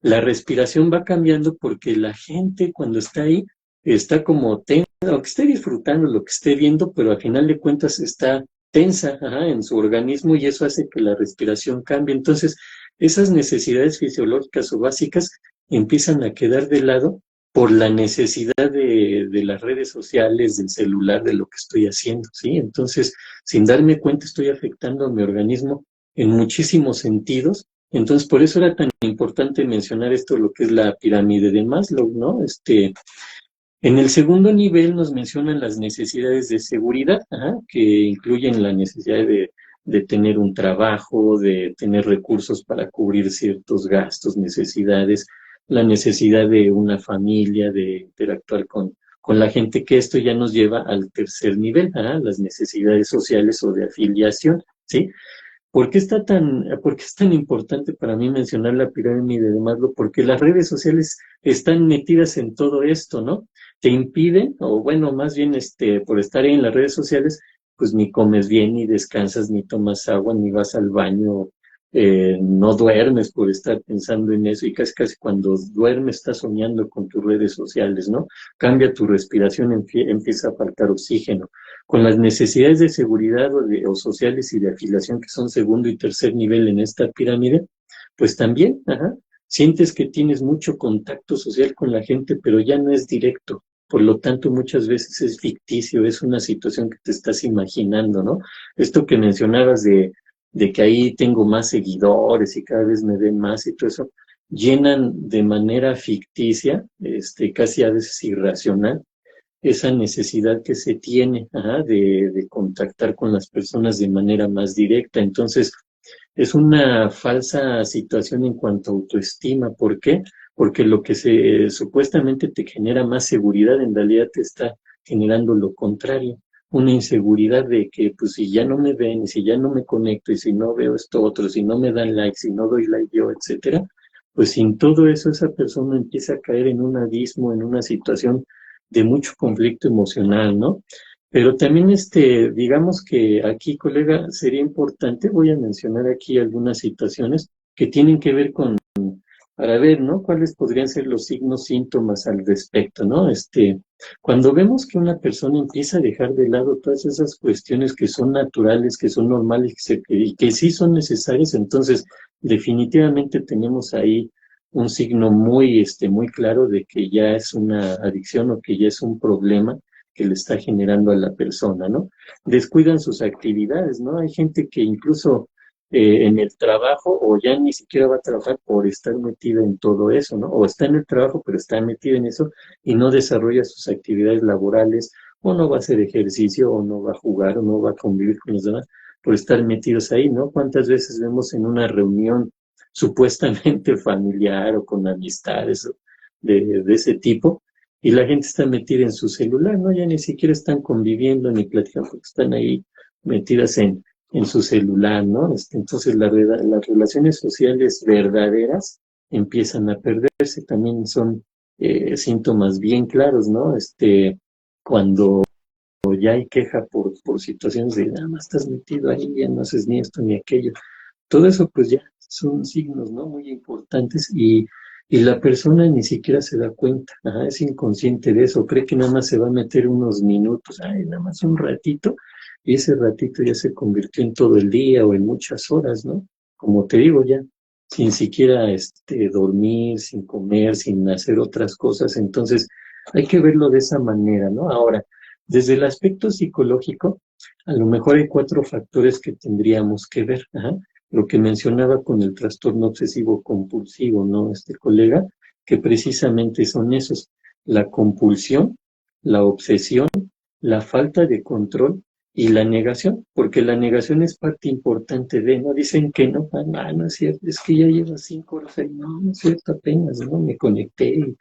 La respiración va cambiando porque la gente cuando está ahí está como tensa, aunque esté disfrutando lo que esté viendo, pero al final de cuentas está tensa, ajá, en su organismo y eso hace que la respiración cambie. Entonces, esas necesidades fisiológicas o básicas empiezan a quedar de lado por la necesidad de las redes sociales, del celular, de lo que estoy haciendo, ¿sí? Entonces, sin darme cuenta, estoy afectando a mi organismo en muchísimos sentidos. Entonces, por eso era tan importante mencionar esto, lo que es la pirámide de Maslow, ¿no? En el segundo nivel nos mencionan las necesidades de seguridad, ajá, que incluyen la necesidad de tener un trabajo, de tener recursos para cubrir ciertos gastos, necesidades, la necesidad de una familia, de interactuar con la gente, que esto ya nos lleva al tercer nivel, ajá, las necesidades sociales o de afiliación, ¿sí? Por qué es tan importante para mí mencionar la pirámide de Maslow? Porque las redes sociales están metidas en todo esto, ¿no? Te impiden, o bueno, más bien por estar ahí en las redes sociales, pues ni comes bien, ni descansas, ni tomas agua, ni vas al baño, no duermes por estar pensando en eso, y casi casi cuando duermes estás soñando con tus redes sociales, ¿no? Cambia tu respiración, empieza a faltar oxígeno con las necesidades de seguridad o sociales y de afiliación, que son segundo y tercer nivel en esta pirámide, pues también, ajá, sientes que tienes mucho contacto social con la gente, pero ya no es directo. Por lo tanto, muchas veces es ficticio, es una situación que te estás imaginando, ¿no? Esto que mencionabas de que ahí tengo más seguidores y cada vez me ven más y todo eso, llenan de manera ficticia, casi a veces irracional, esa necesidad que se tiene, ajá, de contactar con las personas de manera más directa. Entonces, es una falsa situación en cuanto a autoestima. ¿Por qué? Porque lo que supuestamente te genera más seguridad, en realidad te está generando lo contrario. Una inseguridad de que, pues, si ya no me ven, y si ya no me conecto, y si no veo esto otro, si no me dan like, si no doy like yo, etcétera, pues sin todo eso esa persona empieza a caer en un abismo, en una situación de mucho conflicto emocional, ¿no? Pero también, digamos que aquí, colega, sería importante, voy a mencionar aquí algunas situaciones que tienen que ver para ver, ¿no? ¿Cuáles podrían ser los signos, síntomas al respecto, ¿no? Cuando vemos que una persona empieza a dejar de lado todas esas cuestiones que son naturales, que son normales y que sí son necesarias, entonces definitivamente tenemos ahí un signo muy claro de que ya es una adicción o que ya es un problema que le está generando a la persona, ¿no? Descuidan sus actividades, ¿no? Hay gente que incluso en el trabajo o ya ni siquiera va a trabajar por estar metida en todo eso, ¿no? O está en el trabajo pero está metida en eso y no desarrolla sus actividades laborales, o no va a hacer ejercicio, o no va a jugar, o no va a convivir con los demás por estar metidos ahí, ¿no? ¿Cuántas veces vemos en una reunión supuestamente familiar o con amistades de ese tipo, y la gente está metida en su celular, ¿no? Ya ni siquiera están conviviendo ni platicando, porque están ahí metidas en su celular, ¿no? Entonces las relaciones sociales verdaderas empiezan a perderse, también son síntomas bien claros, ¿no? Cuando ya hay queja por situaciones de nada más estás metido ahí, ya no haces ni esto ni aquello. Todo eso pues ya son signos, ¿no? Muy importantes y la persona ni siquiera se da cuenta, ajá, es inconsciente de eso, cree que nada más se va a meter unos minutos, ay, nada más un ratito, y ese ratito ya se convirtió en todo el día o en muchas horas, ¿no? Como te digo ya, sin siquiera dormir, sin comer, sin hacer otras cosas, entonces hay que verlo de esa manera, ¿no? Ahora, desde el aspecto psicológico, a lo mejor hay cuatro factores que tendríamos que ver, ajá, lo que mencionaba con el trastorno obsesivo compulsivo, ¿no? Colega, que precisamente son esos, la compulsión, la obsesión, la falta de control y la negación, porque la negación es parte importante de, no dicen que no, no es cierto, es que ya lleva 5 horas ahí, no es cierto, apenas, ¿no? Me conecté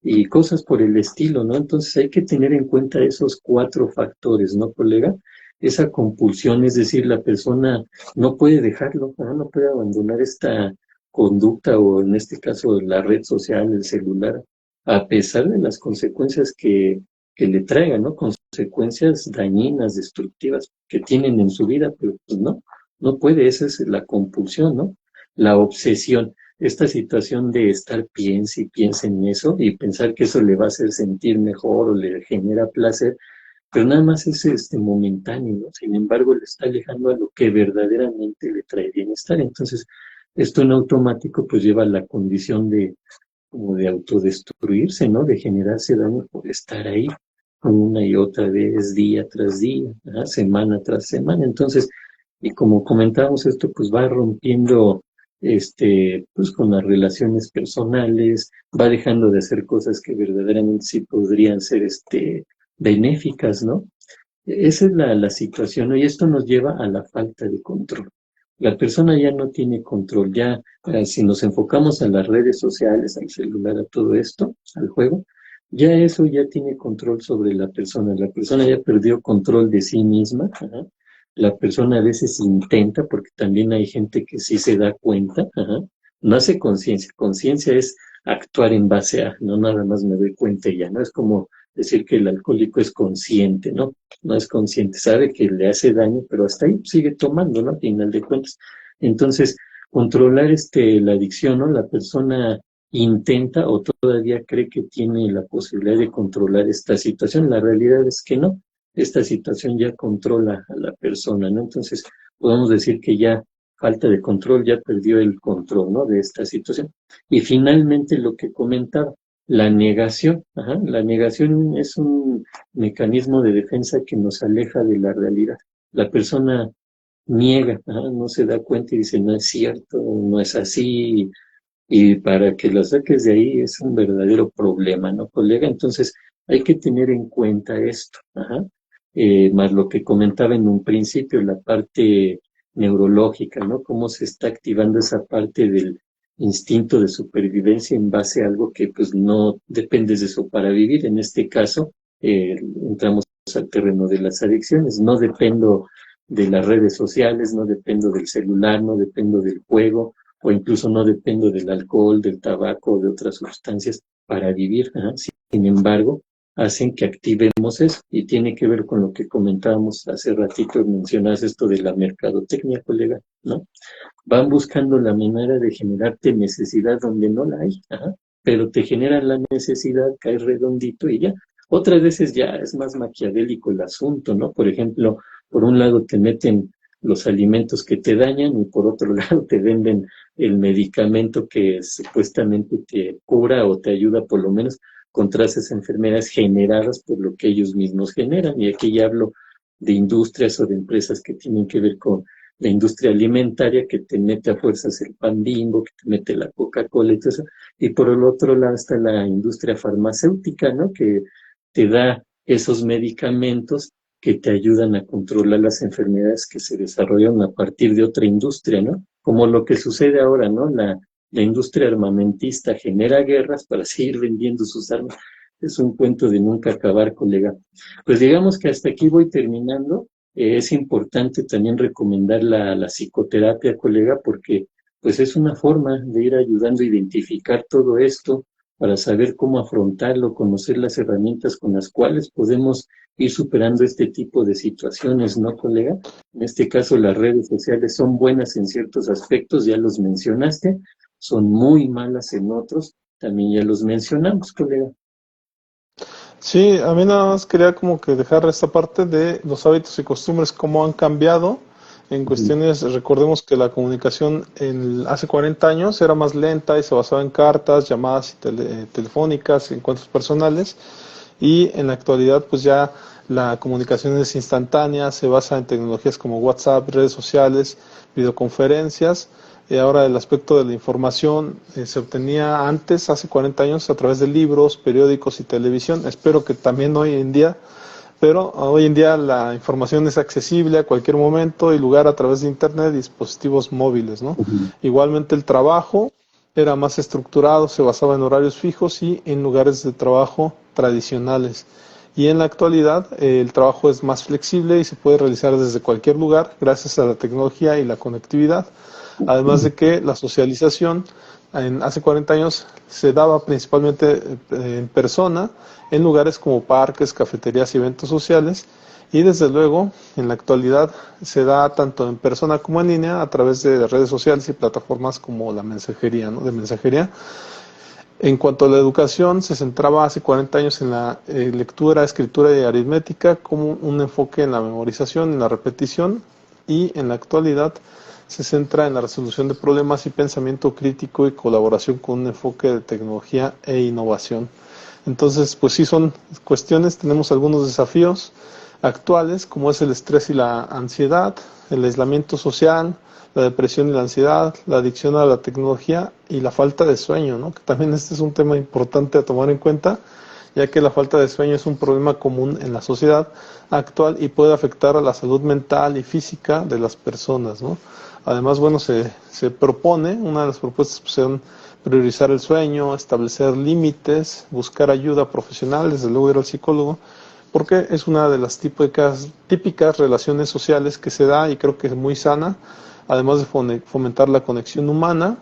y cosas por el estilo, ¿no? Entonces hay que tener en cuenta esos cuatro factores, ¿no, colega? Esa compulsión, es decir, la persona no puede dejarlo, ¿no? No puede abandonar esta conducta o en este caso la red social, el celular, a pesar de las consecuencias que le traigan, ¿no? Consecuencias dañinas, destructivas que tienen en su vida, pero pues no puede, esa es la compulsión, ¿no? La obsesión. esta situación de estar piense y piense en eso y pensar que eso le va a hacer sentir mejor o le genera placer, pero nada más es momentáneo, ¿no? Sin embargo, le está alejando a lo que verdaderamente le trae bienestar. Entonces, esto en automático pues lleva a la condición de como de autodestruirse, ¿no? De generarse daño por estar ahí una y otra vez, día tras día, ¿verdad? Semana tras semana. Entonces, y como comentábamos, esto pues va rompiendo pues con las relaciones personales, va dejando de hacer cosas que verdaderamente sí podrían ser benéficas, ¿no? Esa es la situación, ¿no? Y esto nos lleva a la falta de control. La persona ya no tiene control, ya si nos enfocamos a las redes sociales, al celular, a todo esto, al juego, ya eso ya tiene control sobre la persona ya perdió control de sí misma, ajá. La persona a veces intenta, porque también hay gente que sí se da cuenta, ajá. No hace conciencia, conciencia es actuar en base a, no nada más me doy cuenta y ya, no es como decir que el alcohólico es consciente, ¿no? No es consciente, sabe que le hace daño, pero hasta ahí sigue tomando, ¿no? A final de cuentas. Entonces, controlar la adicción, ¿no? La persona intenta o todavía cree que tiene la posibilidad de controlar esta situación. La realidad es que no. Esta situación ya controla a la persona, ¿no? Entonces, podemos decir que ya falta de control, ya perdió el control, ¿no? De esta situación. Y finalmente lo que comentaba, la negación. Ajá, la negación es un mecanismo de defensa que nos aleja de la realidad. La persona niega, ajá, no se da cuenta y dice, no es cierto, no es así, y para que lo saques de ahí es un verdadero problema, ¿no, colega? Entonces hay que tener en cuenta esto, ajá. Más lo que comentaba en un principio, la parte neurológica, ¿no? Cómo se está activando esa parte del instinto de supervivencia en base a algo que pues no dependes de eso para vivir. En este caso, entramos al terreno de las adicciones. No dependo de las redes sociales, no dependo del celular, no dependo del juego, o incluso no dependo del alcohol, del tabaco o de otras sustancias para vivir. Ajá. Sin embargo, hacen que activemos eso y tiene que ver con lo que comentábamos hace ratito, mencionas esto de la mercadotecnia, colega, ¿no? Van buscando la manera de generarte necesidad donde no la hay, ajá, pero te generan la necesidad, cae redondito y ya. Otras veces ya es más maquiavélico el asunto, ¿no? Por ejemplo, por un lado te meten los alimentos que te dañan y por otro lado te venden el medicamento que supuestamente te cura o te ayuda por lo menos contra esas enfermedades generadas por lo que ellos mismos generan. Y aquí ya hablo de industrias o de empresas que tienen que ver con la industria alimentaria que te mete a fuerzas el pan Bimbo, que te mete la Coca-Cola y todo eso. Y por el otro lado está la industria farmacéutica, ¿no? Que te da esos medicamentos que te ayudan a controlar las enfermedades que se desarrollan a partir de otra industria, ¿no? Como lo que sucede ahora, ¿no? La industria armamentista genera guerras para seguir vendiendo sus armas. Es un cuento de nunca acabar, colega. Pues digamos que hasta aquí voy terminando. Es importante también recomendar la psicoterapia, colega, porque pues es una forma de ir ayudando a identificar todo esto para saber cómo afrontarlo, conocer las herramientas con las cuales podemos ir superando este tipo de situaciones, ¿no, colega? En este caso, las redes sociales son buenas en ciertos aspectos, ya los mencionaste, son muy malas en otros, también ya los mencionamos, colega. Sí, a mí nada más quería como que dejar esta parte de los hábitos y costumbres, cómo han cambiado en cuestiones, recordemos que la comunicación hace 40 años era más lenta y se basaba en cartas, llamadas telefónicas, encuentros personales, y en la actualidad pues ya la comunicación es instantánea, se basa en tecnologías como WhatsApp, redes sociales, videoconferencias. Ahora el aspecto de la información se obtenía antes, hace 40 años, a través de libros, periódicos y televisión. Espero que también hoy en día, pero hoy en día la información es accesible a cualquier momento y lugar a través de internet y dispositivos móviles, ¿no? Igualmente el trabajo era más estructurado, se basaba en horarios fijos y en lugares de trabajo tradicionales. Y en la actualidad el trabajo es más flexible y se puede realizar desde cualquier lugar gracias a la tecnología y la conectividad. Además de que la socialización hace 40 años se daba principalmente en persona, en lugares como parques, cafeterías y eventos sociales, Y desde luego, en la actualidad se da tanto en persona como en línea a través de redes sociales y plataformas como la mensajería, ¿no? De mensajería. En cuanto a la educación, se centraba hace 40 años en la lectura, escritura y aritmética como un enfoque en la memorización, en la repetición, y en la actualidad se centra en la resolución de problemas y pensamiento crítico y colaboración con un enfoque de tecnología e innovación. Entonces, pues sí son cuestiones, tenemos algunos desafíos actuales, como es el estrés y la ansiedad, el aislamiento social, la depresión y la ansiedad, la adicción a la tecnología y la falta de sueño, ¿no? Que también este es un tema importante a tomar en cuenta, ya que la falta de sueño es un problema común en la sociedad actual y puede afectar a la salud mental y física de las personas, ¿no? Además, bueno, se propone, una de las propuestas pues, son priorizar el sueño, establecer límites, buscar ayuda profesional, desde luego ir al psicólogo, porque es una de las típicas relaciones sociales que se da y creo que es muy sana, además de fomentar la conexión humana,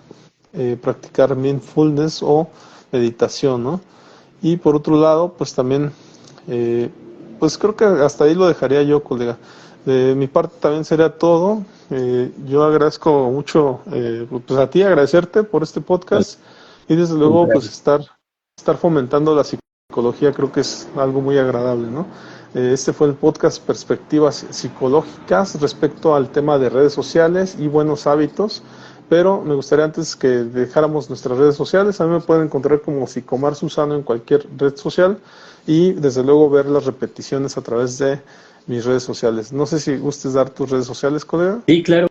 practicar mindfulness o meditación, ¿no? Y por otro lado, pues también, pues creo que hasta ahí lo dejaría yo, colega. De mi parte también sería todo. Yo agradezco mucho, pues a ti, agradecerte por este podcast y desde luego, pues estar fomentando la psicología creo que es algo muy agradable, ¿no? Este fue el podcast Perspectivas Psicológicas respecto al tema de redes sociales y buenos hábitos, pero me gustaría antes que dejáramos nuestras redes sociales. A mí me pueden encontrar como Psicomar Susano en cualquier red social y desde luego ver las repeticiones a través de mis redes sociales. No sé si gustes dar tus redes sociales, colega. Sí, claro.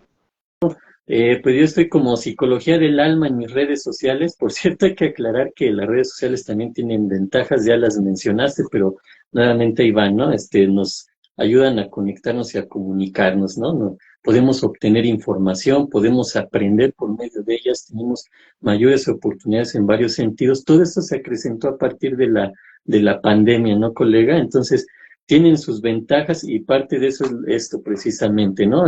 Pues yo estoy como Psicología del Alma en mis redes sociales. Por cierto, hay que aclarar que las redes sociales también tienen ventajas, ya las mencionaste, pero nuevamente ahí van, ¿no? Nos ayudan a conectarnos y a comunicarnos, ¿no? Podemos obtener información, podemos aprender por medio de ellas, tenemos mayores oportunidades en varios sentidos. Todo esto se acrecentó a partir de la pandemia, ¿no, colega? Entonces, tienen sus ventajas y parte de eso es esto precisamente, ¿no?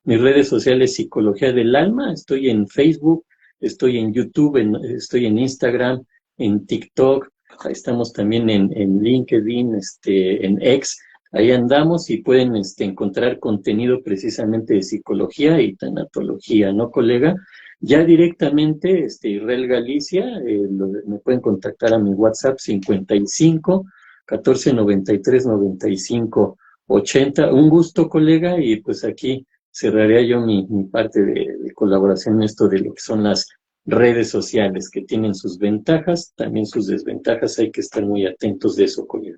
Mis redes sociales, Psicología del Alma, estoy en Facebook, estoy en YouTube, estoy en Instagram, en TikTok, ahí estamos también en LinkedIn, en X, ahí andamos y pueden encontrar contenido precisamente de psicología y tanatología, ¿no, colega? Ya directamente, Israel Galicia, me pueden contactar a mi WhatsApp 55 14 93 95 80. Un gusto, colega, y pues aquí cerraría yo mi parte de colaboración en esto de lo que son las redes sociales, que tienen sus ventajas, también sus desventajas, hay que estar muy atentos de eso, colega.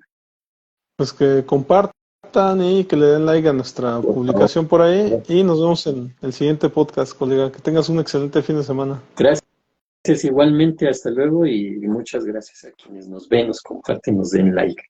Pues que compartan y que le den like a nuestra Por favor. publicación por ahí y nos vemos en el siguiente podcast, colega. Que tengas un excelente fin de semana. Gracias igualmente, hasta luego y muchas gracias a quienes nos ven, nos comparten, nos den like.